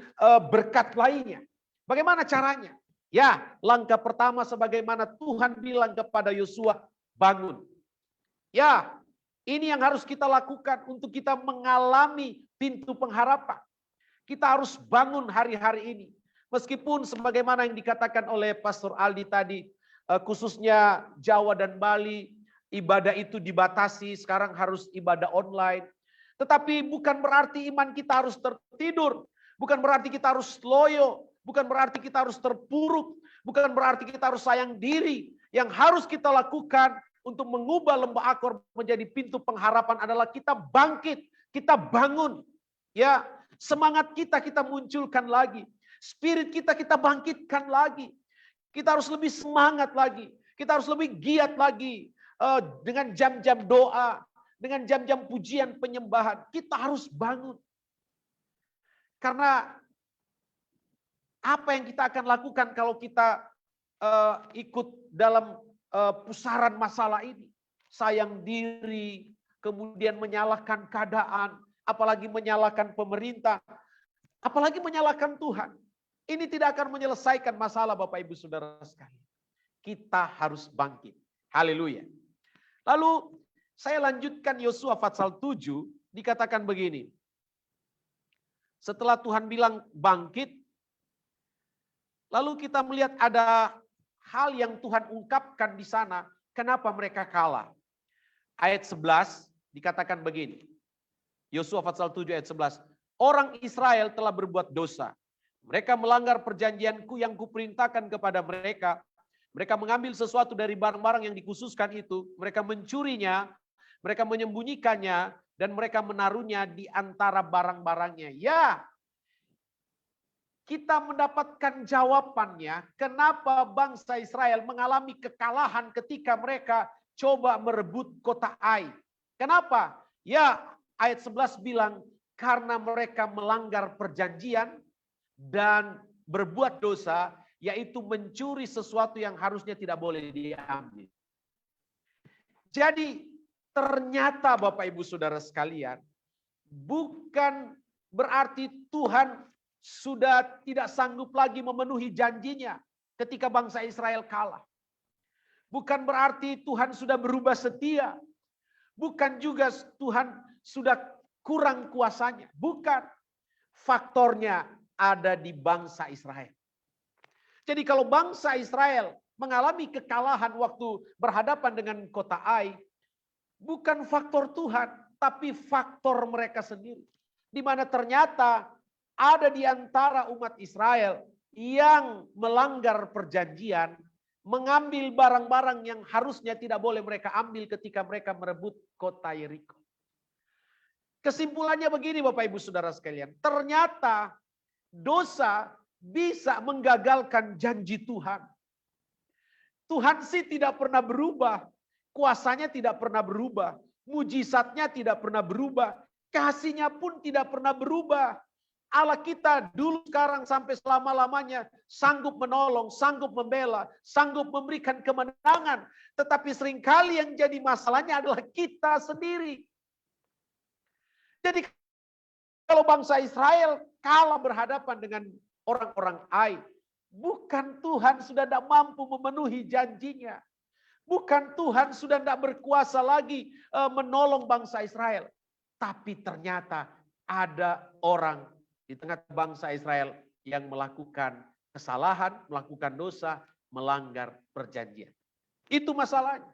berkat lainnya. Bagaimana caranya? Ya, langkah pertama sebagaimana Tuhan bilang kepada Yosua, bangun. Ya, ini yang harus kita lakukan untuk kita mengalami pintu pengharapan. Kita harus bangun hari-hari ini. Meskipun sebagaimana yang dikatakan oleh Pastor Aldi tadi, khususnya Jawa dan Bali, ibadah itu dibatasi, sekarang harus ibadah online. Tetapi bukan berarti iman kita harus tertidur, bukan berarti kita harus loyo, bukan berarti kita harus terpuruk, bukan berarti kita harus sayang diri. Yang harus kita lakukan untuk mengubah lembah Akor menjadi pintu pengharapan adalah kita bangkit, kita bangun. Ya, semangat kita munculkan lagi, spirit kita bangkitkan lagi. Kita harus lebih semangat lagi. Kita harus lebih giat lagi. Dengan jam-jam doa. Dengan jam-jam pujian penyembahan. Kita harus bangun. Karena apa yang kita akan lakukan kalau kita ikut dalam pusaran masalah ini? Sayang diri, kemudian menyalahkan keadaan, apalagi menyalahkan pemerintah, apalagi menyalahkan Tuhan. Ini tidak akan menyelesaikan masalah Bapak Ibu Saudara sekalian. Kita harus bangkit. Haleluya. Lalu saya lanjutkan Yosua pasal 7, dikatakan begini. Setelah Tuhan bilang bangkit, lalu kita melihat ada hal yang Tuhan ungkapkan di sana, kenapa mereka kalah. Ayat 11 dikatakan begini. Yosua pasal 7 ayat 11. Orang Israel telah berbuat dosa. Mereka melanggar perjanjianku yang kuperintahkan kepada mereka. Mereka mengambil sesuatu dari barang-barang yang dikhususkan itu. Mereka mencurinya, mereka menyembunyikannya, dan mereka menaruhnya di antara barang-barangnya. Ya, kita mendapatkan jawabannya kenapa bangsa Israel mengalami kekalahan ketika mereka coba merebut kota Ai. Kenapa? Ya, ayat 11 bilang, karena mereka melanggar perjanjian dan berbuat dosa, yaitu mencuri sesuatu yang harusnya tidak boleh diambil. Jadi ternyata Bapak Ibu Saudara sekalian, bukan berarti Tuhan sudah tidak sanggup lagi memenuhi janjinya ketika bangsa Israel kalah. Bukan berarti Tuhan sudah berubah setia. Bukan juga Tuhan sudah kurang kuasanya. Bukan. Faktornya ada di bangsa Israel. Jadi kalau bangsa Israel mengalami kekalahan waktu berhadapan dengan kota Ai, bukan faktor Tuhan, tapi faktor mereka sendiri. Di mana ternyata ada di antara umat Israel yang melanggar perjanjian mengambil barang-barang yang harusnya tidak boleh mereka ambil ketika mereka merebut kota Yeriko. Kesimpulannya begini Bapak Ibu Saudara sekalian, ternyata dosa bisa menggagalkan janji Tuhan. Tuhan sih tidak pernah berubah, kuasanya tidak pernah berubah, mujizatnya tidak pernah berubah, kasihnya pun tidak pernah berubah. Allah kita dulu, sekarang, sampai selama-lamanya sanggup menolong, sanggup membela, sanggup memberikan kemenangan. Tetapi seringkali yang jadi masalahnya adalah kita sendiri. Jadi kalau bangsa Israel kalah berhadapan dengan orang-orang Ai, bukan Tuhan sudah tidak mampu memenuhi janjinya. Bukan Tuhan sudah tidak berkuasa lagi menolong bangsa Israel. Tapi ternyata ada orang di tengah bangsa Israel yang melakukan kesalahan, melakukan dosa, melanggar perjanjian. Itu masalahnya.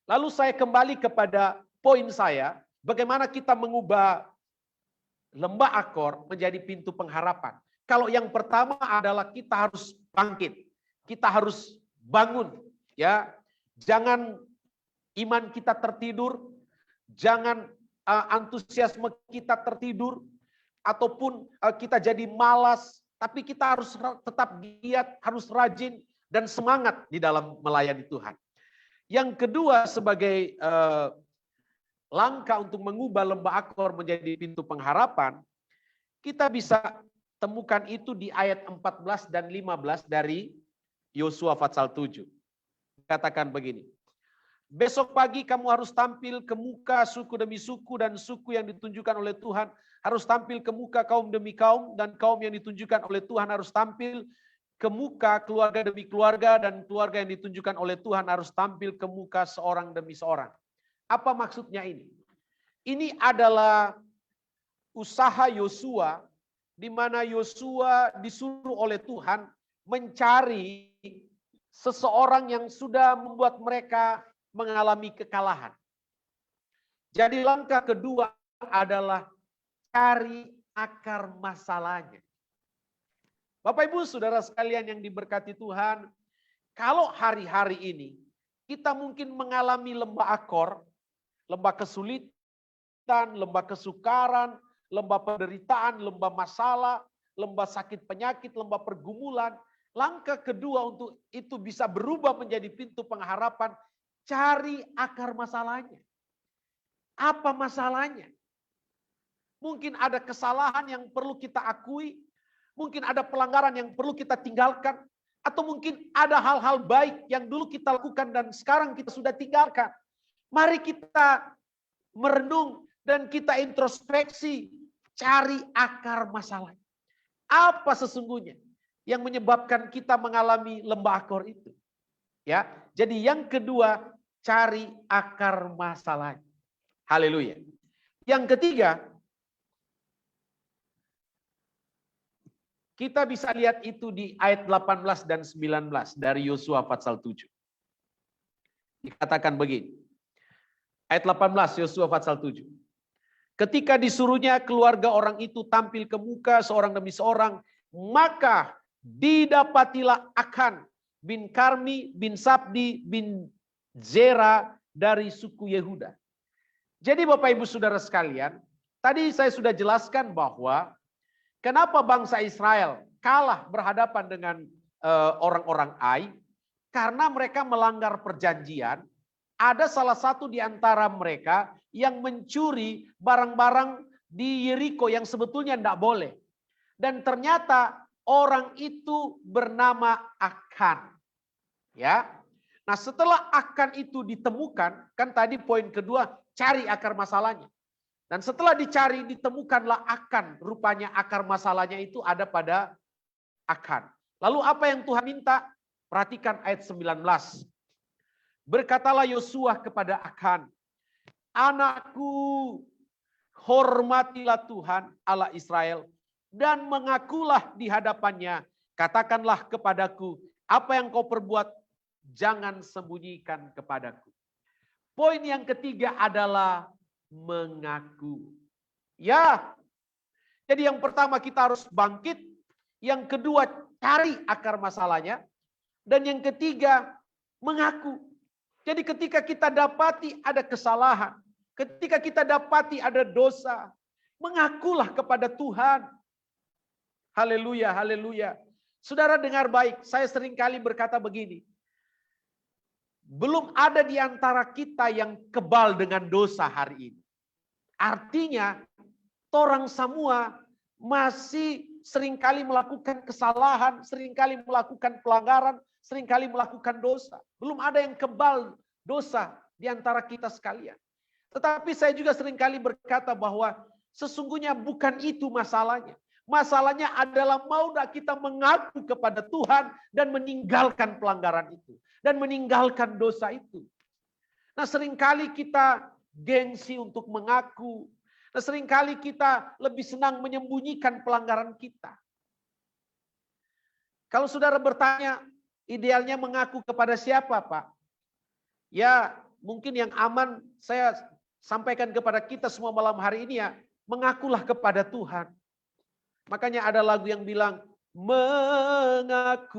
Lalu saya kembali kepada poin saya, bagaimana kita mengubah lembah Akor menjadi pintu pengharapan. Kalau yang pertama adalah kita harus bangkit, kita harus bangun, ya. Jangan iman kita tertidur, jangan antusiasme kita tertidur, ataupun kita jadi malas, tapi kita harus tetap giat, harus rajin dan semangat di dalam melayani Tuhan. Yang kedua, sebagai langkah untuk mengubah lembah Akor menjadi pintu pengharapan, kita bisa temukan itu di ayat 14 dan 15 dari Yosua pasal 7. Katakan begini, besok pagi kamu harus tampil ke muka suku demi suku, dan suku yang ditunjukkan oleh Tuhan harus tampil ke muka kaum demi kaum, dan kaum yang ditunjukkan oleh Tuhan harus tampil ke muka keluarga demi keluarga, dan keluarga yang ditunjukkan oleh Tuhan harus tampil ke muka seorang demi seorang. Apa maksudnya ini? Ini adalah usaha Yosua, di mana Yosua disuruh oleh Tuhan mencari seseorang yang sudah membuat mereka mengalami kekalahan. Jadi langkah kedua adalah cari akar masalahnya. Bapak Ibu Saudara sekalian yang diberkati Tuhan, kalau hari-hari ini kita mungkin mengalami lembah Akor, lembah kesulitan, lembah kesukaran, lembah penderitaan, lembah masalah, lembah sakit penyakit, lembah pergumulan, langkah kedua untuk itu bisa berubah menjadi pintu pengharapan, cari akar masalahnya. Apa masalahnya? Mungkin ada kesalahan yang perlu kita akui, mungkin ada pelanggaran yang perlu kita tinggalkan, atau mungkin ada hal-hal baik yang dulu kita lakukan dan sekarang kita sudah tinggalkan. Mari kita merenung dan kita introspeksi, cari akar masalah. Apa sesungguhnya yang menyebabkan kita mengalami lembah Akor itu? Ya, jadi yang kedua, cari akar masalah. Haleluya. Yang ketiga, kita bisa lihat itu di ayat 18 dan 19 dari Yosua pasal 7. Dikatakan begini. Ayat 18 Yosua pasal 7. Ketika disuruhnya keluarga orang itu tampil ke muka seorang demi seorang, maka didapatilah Akan bin Karmi bin Sabdi bin Zera dari suku Yehuda. Jadi Bapak Ibu Saudara sekalian, tadi saya sudah jelaskan bahwa kenapa bangsa Israel kalah berhadapan dengan orang-orang Ai? Karena mereka melanggar perjanjian. Ada salah satu di antara mereka yang mencuri barang-barang di Yeriko yang sebetulnya tidak boleh. Dan ternyata orang itu bernama Akan. Ya. Nah, setelah Akan itu ditemukan, kan tadi poin kedua, cari akar masalahnya. Dan setelah dicari, ditemukanlah Akan. Rupanya akar masalahnya itu ada pada Akan. Lalu apa yang Tuhan minta? Perhatikan ayat 19. Berkatalah Yosua kepada Akan, anakku, hormatilah Tuhan Allah Israel dan mengakulah di hadapannya. Katakanlah kepadaku, apa yang kau perbuat, jangan sembunyikan kepadaku. Poin yang ketiga adalah mengaku. Ya, jadi yang pertama kita harus bangkit. Yang kedua, cari akar masalahnya. Dan yang ketiga, mengaku. Jadi ketika kita dapati ada kesalahan, ketika kita dapati ada dosa, mengakulah kepada Tuhan. Haleluya, haleluya. Saudara dengar baik, saya seringkali berkata begini. Belum ada di antara kita yang kebal dengan dosa hari ini. Artinya, orang semua masih seringkali melakukan kesalahan, seringkali melakukan pelanggaran, seringkali melakukan dosa. Belum ada yang kebal dosa di antara kita sekalian. Tetapi saya juga seringkali berkata bahwa sesungguhnya bukan itu masalahnya. Masalahnya adalah mau tidak kita mengaku kepada Tuhan dan meninggalkan pelanggaran itu. Dan meninggalkan dosa itu. Nah seringkali kita gengsi untuk mengaku. Nah seringkali kita lebih senang menyembunyikan pelanggaran kita. Kalau saudara bertanya, idealnya mengaku kepada siapa Pak? Ya mungkin yang aman saya sampaikan kepada kita semua malam hari ini ya. Mengakulah kepada Tuhan. Makanya ada lagu yang bilang, mengakulah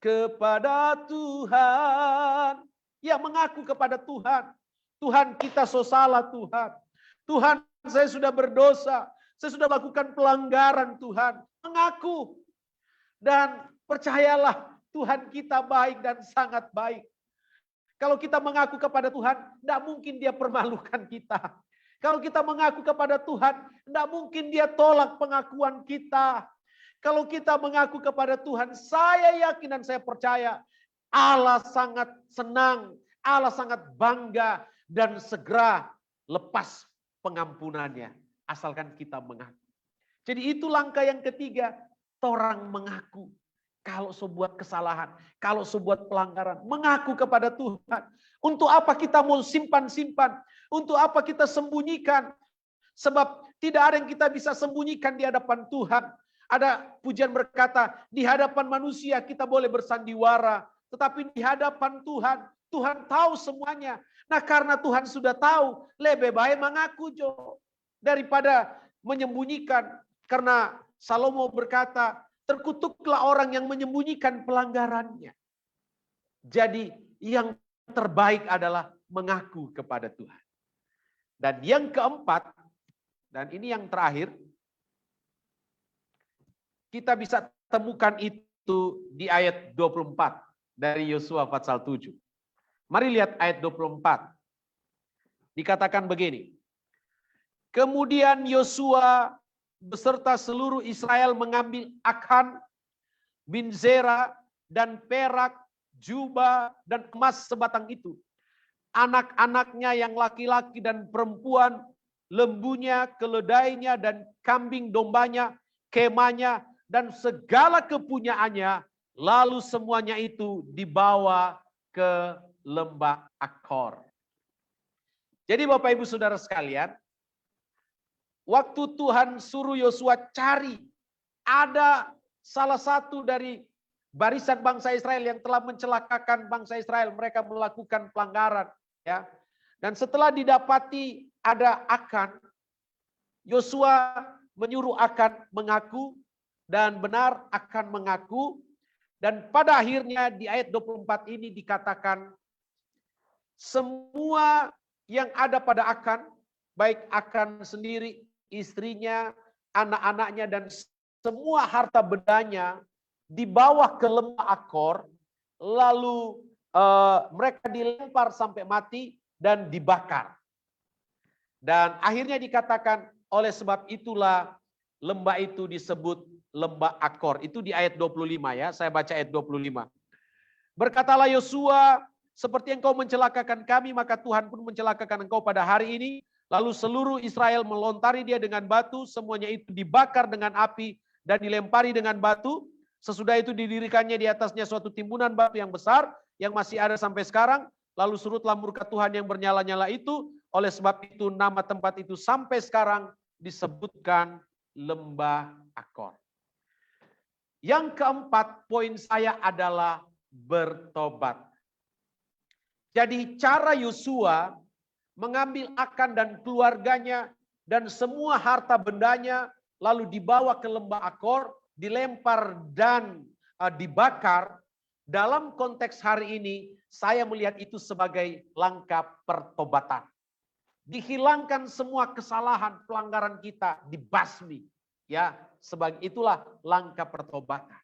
kepada Tuhan. Ya mengaku kepada Tuhan. Tuhan kita so salah Tuhan. Tuhan saya sudah berdosa. Saya sudah melakukan pelanggaran Tuhan. Mengaku. Dan percayalah Tuhan kita baik dan sangat baik. Kalau kita mengaku kepada Tuhan, tidak mungkin dia permalukan kita. Kalau kita mengaku kepada Tuhan, tidak mungkin dia tolak pengakuan kita. Kalau kita mengaku kepada Tuhan, saya yakin dan saya percaya Allah sangat senang, Allah sangat bangga dan segera lepas pengampunannya. Asalkan kita mengaku. Jadi itu langkah yang ketiga, orang mengaku. Kalau sebuah kesalahan, kalau sebuah pelanggaran, mengaku kepada Tuhan. Untuk apa kita mau simpan-simpan? Untuk apa kita sembunyikan? Sebab tidak ada yang kita bisa sembunyikan di hadapan Tuhan. Ada pujian berkata, di hadapan manusia kita boleh bersandiwara. Tetapi di hadapan Tuhan, Tuhan tahu semuanya. Nah karena Tuhan sudah tahu, lebih baik mengaku Jo. Daripada menyembunyikan. Karena Salomo berkata, terkutuklah orang yang menyembunyikan pelanggarannya. Jadi yang terbaik adalah mengaku kepada Tuhan. Dan yang keempat, dan ini yang terakhir, kita bisa temukan itu di ayat 24 dari Yosua pasal 7. Mari lihat ayat 24. Dikatakan begini. Kemudian Yosua beserta seluruh Israel mengambil Akan bin Zera dan perak, jubah dan emas sebatang itu. Anak-anaknya yang laki-laki dan perempuan, lembunya, keledainya dan kambing dombanya, kemahnya dan segala kepunyaannya, lalu semuanya itu dibawa ke lembah Akor. Jadi Bapak Ibu Saudara sekalian, waktu Tuhan suruh Yosua cari, ada salah satu dari barisan bangsa Israel yang telah mencelakakan bangsa Israel, mereka melakukan pelanggaran, ya. Dan setelah didapati ada Akan, Yosua menyuruh Akan mengaku dan benar Akan mengaku, dan pada akhirnya di ayat 24 ini dikatakan semua yang ada pada Akan, baik Akan sendiri, istrinya, anak-anaknya, dan semua harta bendanya dibawa ke lembah Akor, lalu mereka dilempar sampai mati dan dibakar. Dan akhirnya dikatakan oleh sebab itulah lembah itu disebut lembah Akor. Itu di ayat 25 ya, saya baca ayat 25. Berkatalah Yosua, seperti engkau mencelakakan kami, maka Tuhan pun mencelakakan engkau pada hari ini. Lalu seluruh Israel melontari dia dengan batu, semuanya itu dibakar dengan api dan dilempari dengan batu. Sesudah itu didirikannya di atasnya suatu timbunan batu yang besar, yang masih ada sampai sekarang. Lalu surutlah murka Tuhan yang bernyala-nyala itu. Oleh sebab itu nama tempat itu sampai sekarang disebutkan lembah Akor. Yang keempat poin saya adalah bertobat. Jadi cara Yosua mengambil Akan dan keluarganya dan semua harta bendanya lalu dibawa ke lembah Akor, dilempar dan dibakar, dalam konteks hari ini saya melihat itu sebagai langkah pertobatan. Dihilangkan semua kesalahan, pelanggaran kita, dibasmi. Ya, sebagai itulah langkah pertobatan.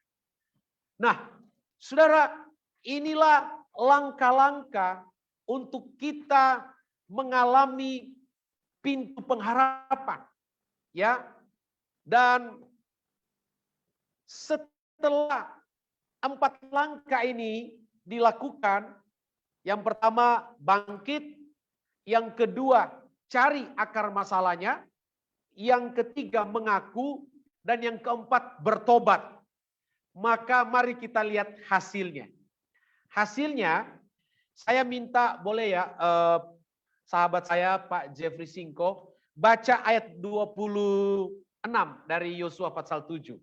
Nah, saudara, inilah langkah-langkah untuk kita mengalami pintu pengharapan. Ya. Dan setelah 4 langkah ini dilakukan, yang pertama bangkit, yang kedua cari akar masalahnya, yang ketiga mengaku, dan yang keempat bertobat. Maka mari kita lihat hasilnya. Hasilnya, saya minta boleh ya sahabat saya Pak Jeffrey Singko baca ayat 26 dari Yosua pasal 7.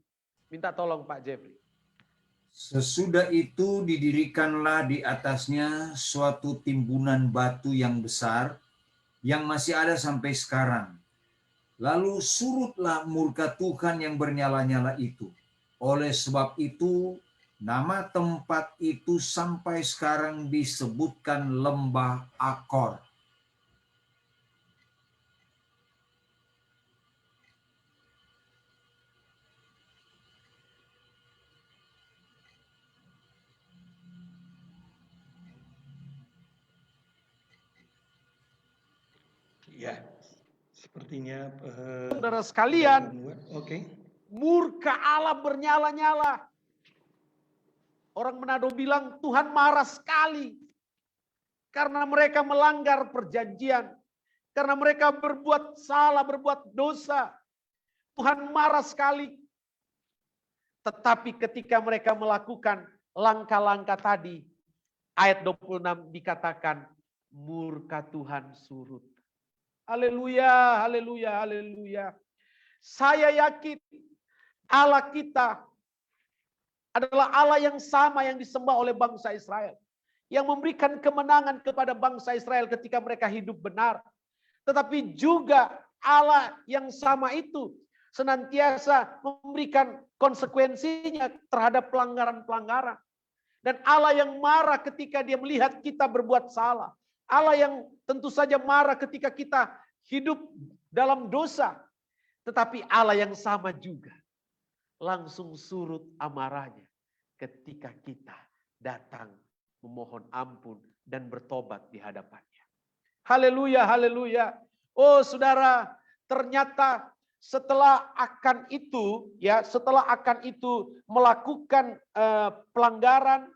Minta tolong Pak Jeffrey. Sesudah itu didirikanlah di atasnya suatu timbunan batu yang besar yang masih ada sampai sekarang. Lalu surutlah murka Tuhan yang bernyala-nyala itu. Oleh sebab itu nama tempat itu sampai sekarang disebutkan Lembah Akor. Ya, sepertinya Saudara sekalian, oke. murka Allah bernyala-nyala. Orang Manado bilang Tuhan marah sekali karena mereka melanggar perjanjian, karena mereka berbuat salah, berbuat dosa. Tuhan marah sekali. Tetapi ketika mereka melakukan langkah-langkah tadi, ayat 26 dikatakan murka Tuhan surut. Haleluya, haleluya, haleluya. Saya yakin Allah kita adalah Allah yang sama yang disembah oleh bangsa Israel. Yang memberikan kemenangan kepada bangsa Israel ketika mereka hidup benar. Tetapi juga Allah yang sama itu senantiasa memberikan konsekuensinya terhadap pelanggaran-pelanggaran. Dan Allah yang marah ketika dia melihat kita berbuat salah. Allah yang tentu saja marah ketika kita hidup dalam dosa. Tetapi Allah yang sama juga langsung surut amarahnya ketika kita datang memohon ampun dan bertobat di hadapannya. Haleluya, haleluya. Oh saudara, ternyata setelah akan itu melakukan pelanggaran,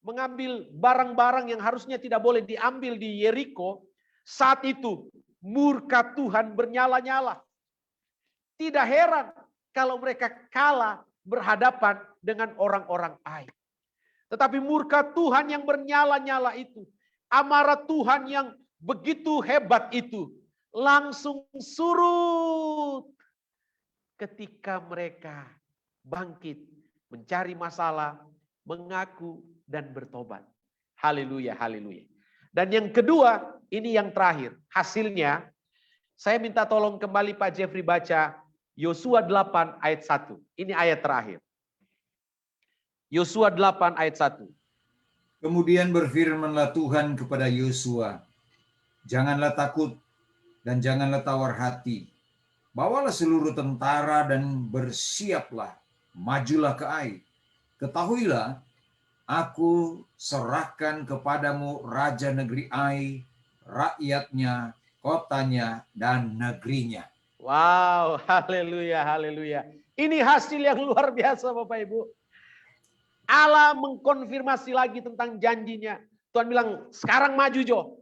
mengambil barang-barang yang harusnya tidak boleh diambil di Yeriko, saat itu murka Tuhan bernyala-nyala. Tidak heran kalau mereka kalah berhadapan dengan orang-orang Ai. Tetapi murka Tuhan yang bernyala-nyala itu, amarah Tuhan yang begitu hebat itu, langsung surut ketika mereka bangkit, mencari masalah, mengaku, dan bertobat. Haleluya, haleluya. Dan yang kedua, ini yang terakhir. Hasilnya, saya minta tolong kembali Pak Jeffrey baca Yosua 8 ayat 1. Ini ayat terakhir. Yosua 8 ayat 1. Kemudian berfirmanlah Tuhan kepada Yosua, janganlah takut dan janganlah tawar hati. Bawalah seluruh tentara dan bersiaplah, majulah ke Ai. Ketahuilah, aku serahkan kepadamu raja negeri Ai, rakyatnya, kotanya, dan negerinya. Wow, haleluya, haleluya. Ini hasil yang luar biasa Bapak Ibu. Allah mengkonfirmasi lagi tentang janjinya. Tuhan bilang, sekarang maju Jo.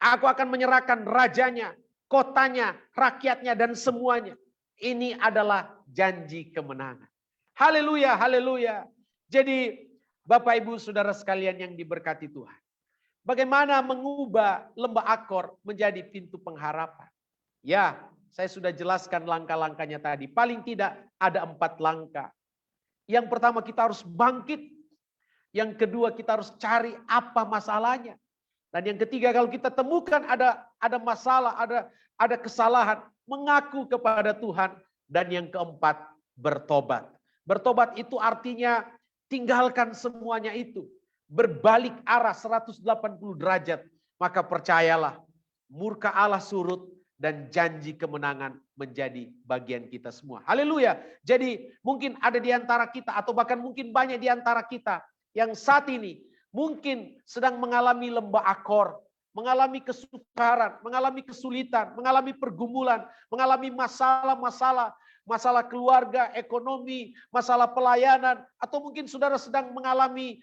Aku akan menyerahkan rajanya, kotanya, rakyatnya, dan semuanya. Ini adalah janji kemenangan. Haleluya, haleluya. Jadi Bapak Ibu Saudara sekalian yang diberkati Tuhan. Bagaimana mengubah Lembah Akor menjadi pintu pengharapan? Ya, saya sudah jelaskan langkah-langkahnya tadi. Paling tidak ada 4 langkah. Yang pertama kita harus bangkit. Yang kedua kita harus cari apa masalahnya. Dan yang ketiga kalau kita temukan ada masalah, ada kesalahan, mengaku kepada Tuhan. Dan yang keempat bertobat. Bertobat itu artinya tinggalkan semuanya itu. Berbalik arah 180 derajat. Maka percayalah, murka Allah surut dan janji kemenangan menjadi bagian kita semua. Haleluya. Jadi mungkin ada di antara kita atau bahkan mungkin banyak di antara kita yang saat ini mungkin sedang mengalami lembah akor, mengalami kesukaran, mengalami kesulitan, mengalami pergumulan, mengalami masalah keluarga, ekonomi, masalah pelayanan, atau mungkin saudara sedang mengalami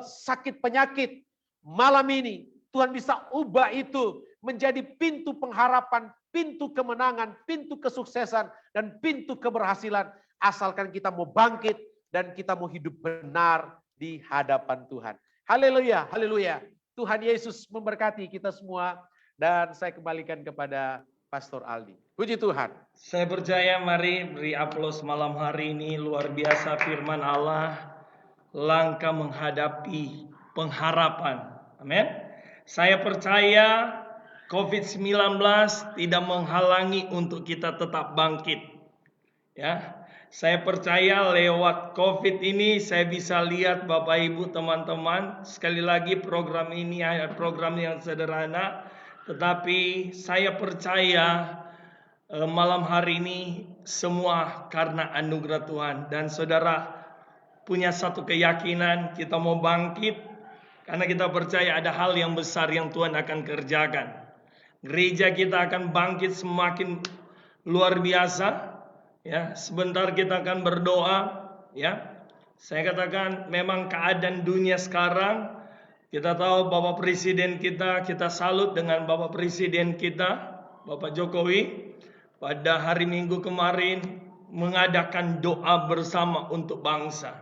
sakit penyakit. Malam ini Tuhan bisa ubah itu menjadi pintu pengharapan, pintu kemenangan, pintu kesuksesan, dan pintu keberhasilan. Asalkan kita mau bangkit dan kita mau hidup benar di hadapan Tuhan. Haleluya, haleluya. Tuhan Yesus memberkati kita semua. Dan saya kembalikan kepada Pastor Aldi. Puji Tuhan. Saya percaya, mari beri aplaus malam hari ini. Luar biasa firman Allah. Langkah menghadapi pengharapan. Amin. Saya percaya COVID-19 tidak menghalangi untuk kita tetap bangkit. Ya. Saya percaya lewat COVID ini saya bisa lihat Bapak Ibu teman-teman. Sekali lagi program ini program yang sederhana. Tetapi saya percaya malam hari ini semua karena anugerah Tuhan. Dan saudara punya satu keyakinan, kita mau bangkit. Karena kita percaya ada hal yang besar yang Tuhan akan kerjakan. Gereja kita akan bangkit semakin luar biasa. Ya, sebentar kita akan berdoa. Ya, saya katakan memang keadaan dunia sekarang, kita tahu Bapak Presiden kita salut dengan Bapak Presiden kita, Bapak Jokowi, pada hari Minggu kemarin mengadakan doa bersama untuk bangsa.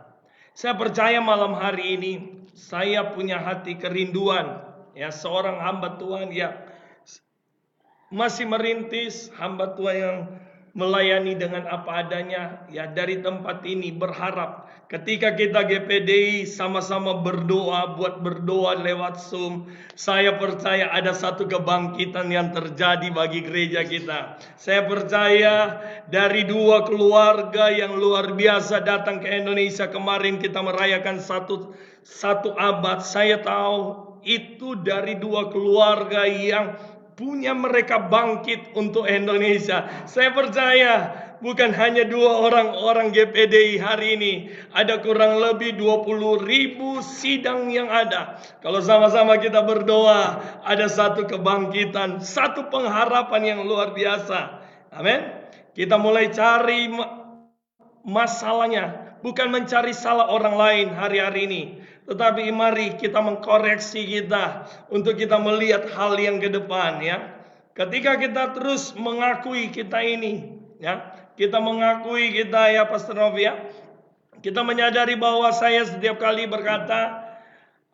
Saya percaya malam hari ini saya punya hati kerinduan, ya, seorang hamba Tuhan yang masih merintis, hamba Tuhan yang melayani dengan apa adanya, ya, dari tempat ini berharap ketika kita GPDI sama-sama berdoa, buat berdoa lewat Zoom, saya percaya ada satu kebangkitan yang terjadi bagi gereja kita. Saya percaya dari dua keluarga yang luar biasa datang ke Indonesia kemarin, kita merayakan satu abad. Saya tahu itu dari dua keluarga yang punya mereka bangkit untuk Indonesia. Saya percaya bukan hanya dua orang GPDI hari ini. Ada kurang lebih 20.000 sidang yang ada. Kalau sama-sama kita berdoa, ada satu kebangkitan, satu pengharapan yang luar biasa. Amin. Kita mulai cari masalahnya, bukan mencari salah orang lain hari-hari ini. Tetapi mari kita mengkoreksi kita untuk kita melihat hal yang ke depan, ya. Ketika kita terus mengakui kita ini, ya, kita mengakui kita, ya Pastor Novi, ya. Kita menyadari bahwa saya setiap kali berkata,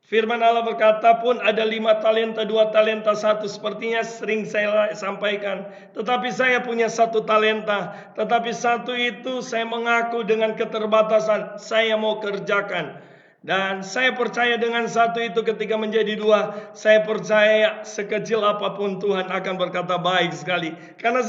firman Allah berkata pun ada 5 talenta, 2 talenta, 1, sepertinya sering saya sampaikan. Tetapi saya punya 1 talenta, tetapi 1 itu saya mengaku dengan keterbatasan, saya mau kerjakan. Dan saya percaya dengan 1 itu ketika menjadi 2, saya percaya sekecil apapun Tuhan akan berkata baik sekali. Karena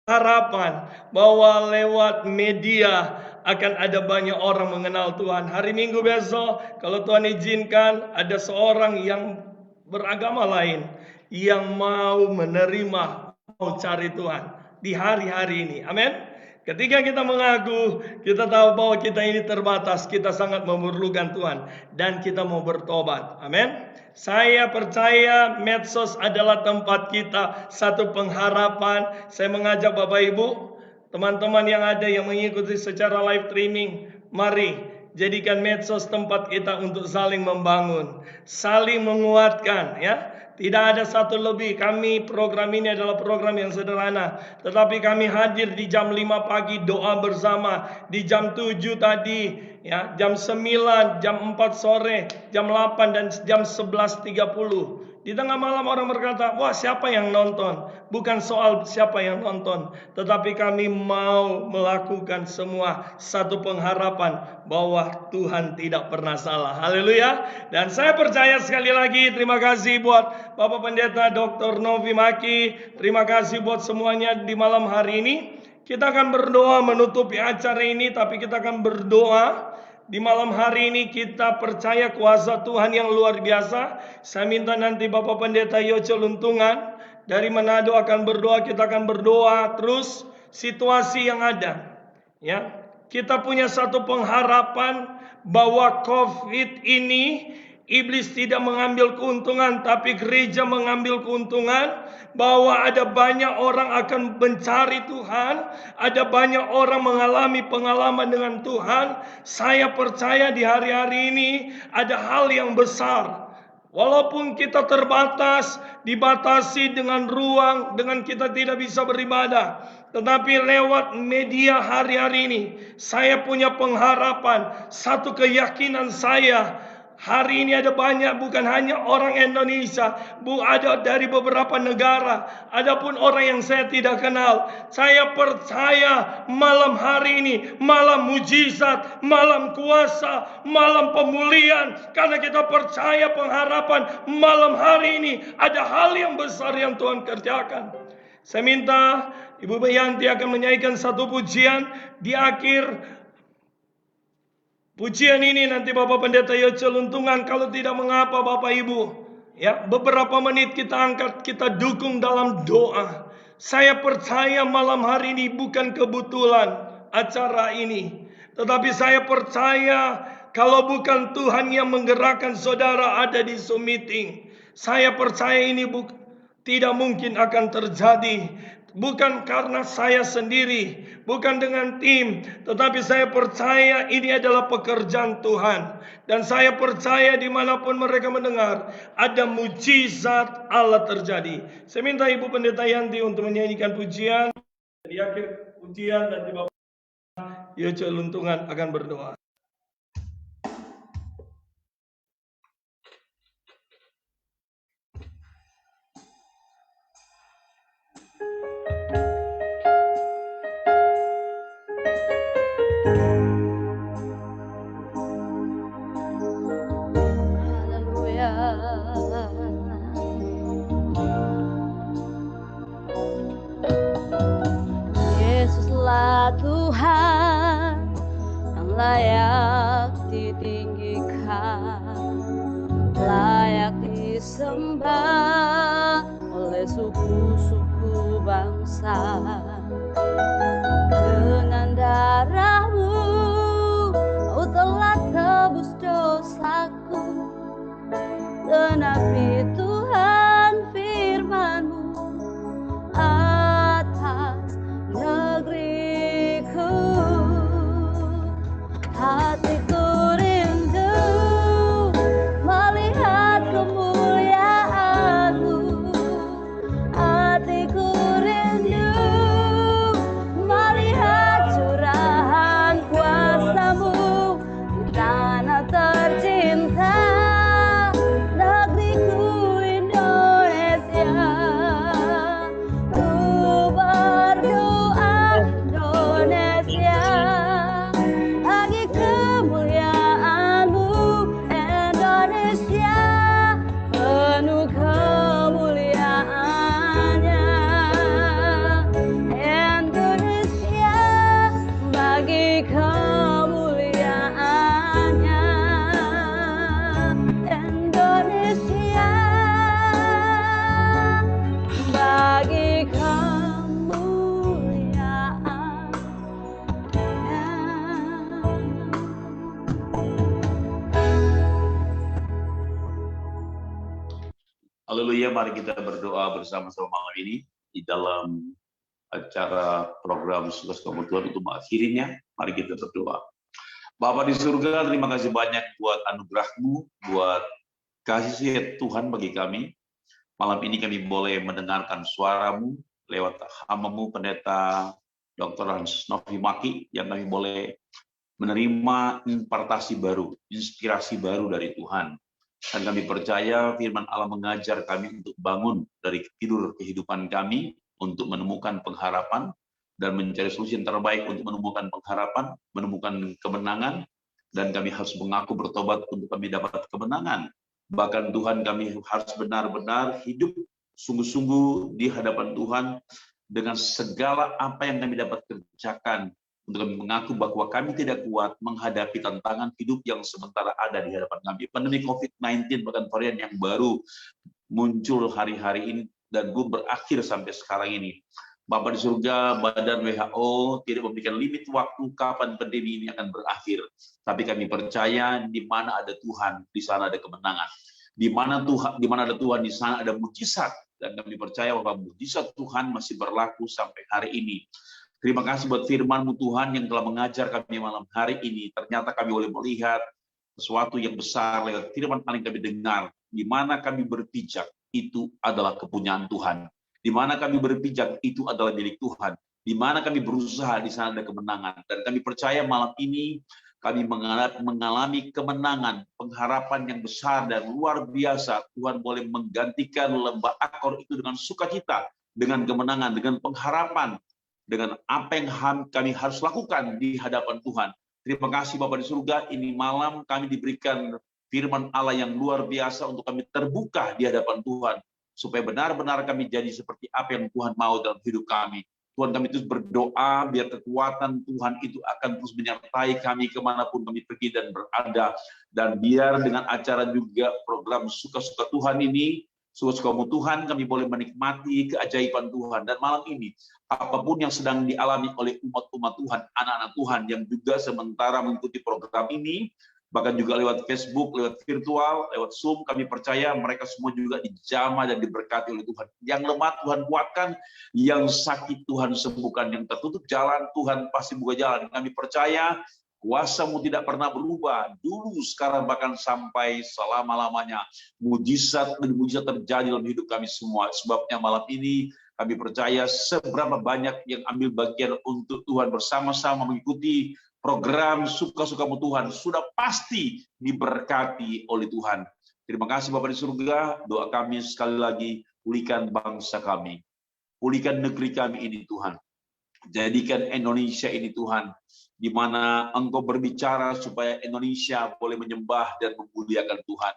harapan bahwa lewat media akan ada banyak orang mengenal Tuhan. Hari Minggu besok, kalau Tuhan izinkan, ada seorang yang beragama lain yang mau menerima, mau cari Tuhan di hari-hari ini. Amin. Ketika kita mengaku, kita tahu bahwa kita ini terbatas, kita sangat memerlukan Tuhan, dan kita mau bertobat. Amin. Saya percaya medsos adalah tempat kita satu pengharapan. Saya mengajak Bapak Ibu, teman-teman yang ada yang mengikuti secara live streaming, mari jadikan medsos tempat kita untuk saling membangun, saling menguatkan, ya. Tidak ada satu lebih. Kami program ini adalah program yang sederhana, tetapi kami hadir di jam 5 pagi doa bersama, di jam 7 tadi, ya, jam 9, jam 4 sore, jam 8 dan jam 11.30. Di tengah malam orang berkata, wah, siapa yang nonton? Bukan soal siapa yang nonton, tetapi kami mau melakukan semua satu pengharapan bahwa Tuhan tidak pernah salah. Haleluya. Dan saya percaya sekali lagi, terima kasih buat Bapak Pendeta Dr. Novi Maki. Terima kasih buat semuanya di malam hari ini. Kita akan berdoa menutupi acara ini, tapi kita akan berdoa di malam hari ini kita percaya kuasa Tuhan yang luar biasa. Saya minta nanti Bapak Pendeta Yoce Luntungan dari Manado akan berdoa, kita akan berdoa terus situasi yang ada. Ya, kita punya satu pengharapan bahwa COVID ini iblis tidak mengambil keuntungan, tapi gereja mengambil keuntungan. Bahwa ada banyak orang akan mencari Tuhan, ada banyak orang mengalami pengalaman dengan Tuhan. Saya percaya di hari-hari ini ada hal yang besar. Walaupun kita terbatas, dibatasi dengan ruang, dengan kita tidak bisa beribadah. Tetapi lewat media hari-hari ini, saya punya pengharapan, satu keyakinan saya. Hari ini ada banyak, bukan hanya orang Indonesia, ada dari beberapa negara, adapun orang yang saya tidak kenal. Saya percaya malam hari ini, malam mujizat, malam kuasa, malam pemulihan. Karena kita percaya pengharapan malam hari ini ada hal yang besar yang Tuhan kerjakan. Saya minta Ibu Bayanti akan menyanyikan satu pujian di akhir pujian ini. Nanti Bapak Pendeta Yoce Luntungan, kalau tidak mengapa Bapak Ibu, ya beberapa menit kita angkat, kita dukung dalam doa. Saya percaya malam hari ini bukan kebetulan acara ini, tetapi saya percaya kalau bukan Tuhan yang menggerakkan saudara ada di Zoom meeting, saya percaya ini tidak mungkin akan terjadi. Bukan karena saya sendiri, bukan dengan tim, tetapi saya percaya ini adalah pekerjaan Tuhan. Dan saya percaya dimanapun mereka mendengar, ada mujizat Allah terjadi. Saya minta Ibu Pendeta Yanti untuk menyanyikan pujian. Di akhir pujian nanti Bapak Yoce Luntungan akan berdoa. Yesuslah Tuhan yang layak ditinggikan, layak disembah oleh suku-suku bangsa. Dengan darah-Mu Kau telah tebus dosaku, genapi Tuhan firman-Mu atas negeriku. Hatiku rindu melihat kemuliaan-Mu, hatiku rindu melihat curahan kuasa-Mu di tanah tercinta, negeriku Indonesia. Ku berdoa Indonesia, bagi kemuliaan-Mu Indonesia, penuh kemuliaannya. Indonesia, bagi kemuliaannya. Indonesia, bagi Haleluya, mari kita berdoa bersama-sama malam ini di dalam acara program Suka-Suka Tuhan untuk mengakhirinya. Mari kita berdoa. Bapa di surga, terima kasih banyak buat anugerah-Mu, buat kasih Tuhan bagi kami. Malam ini kami boleh mendengarkan suara-Mu lewat hamba-Mu Pendeta Dr. Hans Novi Maki, yang kami boleh menerima impartasi baru, inspirasi baru dari Tuhan. Dan kami percaya firman Allah mengajar kami untuk bangun dari tidur kehidupan kami, untuk menemukan pengharapan, dan mencari solusi yang terbaik untuk menemukan pengharapan, menemukan kemenangan, dan kami harus mengaku bertobat untuk kami dapat kemenangan. Bahkan Tuhan, kami harus benar-benar hidup sungguh-sungguh di hadapan Tuhan dengan segala apa yang kami dapat kerjakan untuk kami mengaku bahwa kami tidak kuat menghadapi tantangan hidup yang sementara ada di hadapan kami. Pandemi COVID-19 bahkan varian yang baru muncul hari-hari ini dan belum berakhir sampai sekarang ini. Bapa di surga, Badan WHO tidak memberikan limit waktu kapan pandemi ini akan berakhir. Tapi kami percaya di mana ada Tuhan, di sana ada kemenangan. Di mana ada Tuhan, di sana ada mujizat. Dan kami percaya bahwa mujizat Tuhan masih berlaku sampai hari ini. Terima kasih buat firman-Mu Tuhan yang telah mengajar kami malam hari ini. Ternyata kami boleh melihat sesuatu yang besar lewat firman paling kami dengar. Di mana kami berpijak, itu adalah kepunyaan Tuhan. Di mana kami berpijak, itu adalah milik Tuhan. Di mana kami berusaha, di sana ada kemenangan. Dan kami percaya malam ini kami mengalami kemenangan, pengharapan yang besar dan luar biasa. Tuhan boleh menggantikan lembah Akor itu dengan sukacita, dengan kemenangan, dengan pengharapan, dengan apa yang kami harus lakukan di hadapan Tuhan. Terima kasih Bapa di surga, ini malam kami diberikan firman Allah yang luar biasa untuk kami terbuka di hadapan Tuhan. Supaya benar-benar kami jadi seperti apa yang Tuhan mau dalam hidup kami. Tuhan, kami terus berdoa biar kekuatan Tuhan itu akan terus menyertai kami kemanapun kami pergi dan berada. Dan biar dengan acara juga program Suka-Suka Tuhan ini, Suka-Sukamu Tuhan, kami boleh menikmati keajaiban Tuhan. Dan malam ini, apapun yang sedang dialami oleh umat-umat Tuhan, anak-anak Tuhan yang juga sementara mengikuti program ini, bahkan juga lewat Facebook, lewat virtual, lewat Zoom, kami percaya mereka semua juga dijamah dan diberkati oleh Tuhan. Yang lemah Tuhan kuatkan, yang sakit Tuhan sembuhkan, yang tertutup jalan Tuhan pasti buka jalan. Kami percaya kuasa-Mu tidak pernah berubah, dulu, sekarang, bahkan sampai selama-lamanya. Mujizat dan mujizat terjadi dalam hidup kami semua. Sebabnya malam ini kami percaya seberapa banyak yang ambil bagian untuk Tuhan bersama-sama mengikuti program Suka-Sukamu Tuhan sudah pasti diberkati oleh Tuhan. Terima kasih Bapa di surga, doa kami sekali lagi, pulihkan bangsa kami. Pulihkan negeri kami ini Tuhan. Jadikan Indonesia ini Tuhan, di mana Engkau berbicara supaya Indonesia boleh menyembah dan memuliakan Tuhan.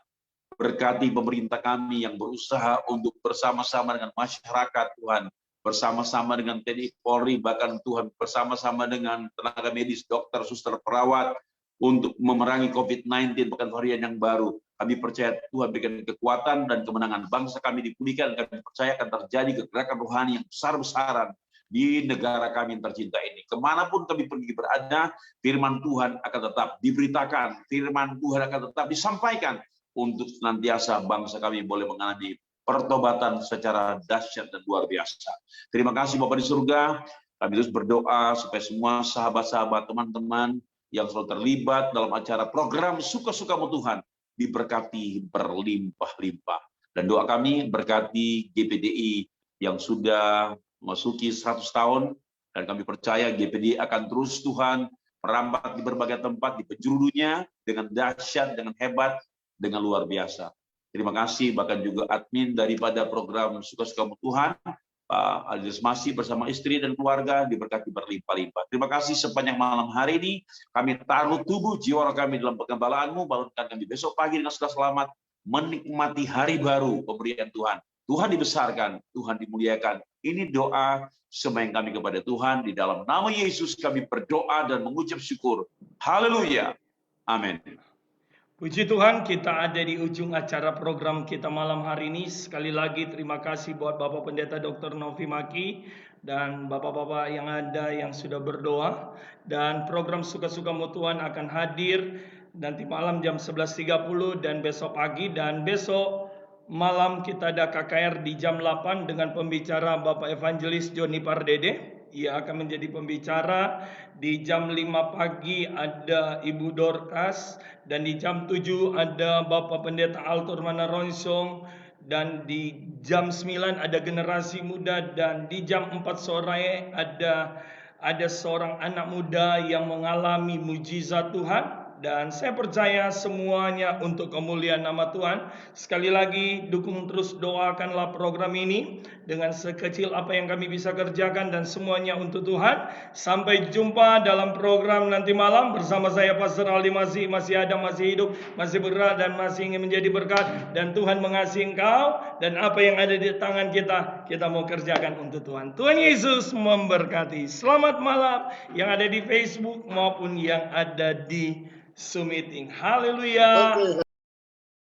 Berkati pemerintah kami yang berusaha untuk bersama-sama dengan masyarakat Tuhan, bersama-sama dengan TNI Polri, bahkan Tuhan bersama-sama dengan tenaga medis, dokter, suster, perawat untuk memerangi COVID-19 bahkan varian yang baru. Kami percaya Tuhan berikan kekuatan dan kemenangan. Bangsa kami dipulihkan, kami percaya akan terjadi kegerakan rohani yang besar-besaran di negara kami yang tercinta ini. Kemanapun kami pergi berada, firman Tuhan akan tetap diberitakan, firman Tuhan akan tetap disampaikan untuk senantiasa bangsa kami boleh mengalami pertobatan secara dahsyat dan luar biasa. Terima kasih Bapa di surga. Kami terus berdoa supaya semua sahabat-sahabat, teman-teman yang selalu terlibat dalam acara program Suka-Sukamu Tuhan diberkati berlimpah-limpah. Dan doa kami berkati GPDI yang sudah memasuki 100 tahun. Dan kami percaya GPDI akan terus Tuhan merambat di berbagai tempat di penjuru dunia dengan dahsyat, dengan hebat, dengan luar biasa. Terima kasih bahkan juga admin daripada program Suka-Sukamu Tuhan, Pak Aldis Masih bersama istri dan keluarga diberkati berlimpah-limpah. Terima kasih sepanjang malam hari ini. Kami taruh tubuh jiwa kami dalam pengembalaan-Mu, bangunkan kami besok pagi dengan sudah selamat, menikmati hari baru pemberian Tuhan. Tuhan dibesarkan, Tuhan dimuliakan. Ini doa sembahyang kami kepada Tuhan. Di dalam nama Yesus kami berdoa dan mengucap syukur. Haleluya. Amin. Puji Tuhan, kita ada di ujung acara program kita malam hari ini. Sekali lagi terima kasih buat Bapak Pendeta Dr. Novi Maki dan Bapak-Bapak yang ada yang sudah berdoa. Dan program Suka-Sukamu Tuhan akan hadir nanti malam jam 11.30 dan besok pagi. Dan besok malam kita ada KKR di jam 8 dengan pembicara Bapak Evangelis Joni Pardede. Ia akan menjadi pembicara. Di jam 5 pagi ada Ibu Dorcas, dan di jam 7 ada Bapak Pendeta Altor Manaronsong, dan di jam 9 ada generasi muda, dan di jam 4 sore ada seorang anak muda yang mengalami mujizat Tuhan. dan saya percaya semuanya untuk kemuliaan nama Tuhan. Sekali lagi dukung terus, doakanlah program ini dengan sekecil apa yang kami bisa kerjakan dan semuanya untuk Tuhan. Sampai jumpa dalam program nanti malam bersama saya Pastor Aldi masih ada, masih hidup, masih bergerak dan masih ingin menjadi berkat, dan Tuhan mengasihi engkau, dan apa yang ada di tangan kita mau kerjakan untuk Tuhan. Tuhan Yesus memberkati. Selamat malam yang ada di Facebook maupun yang ada di Zoom meeting. Haleluya.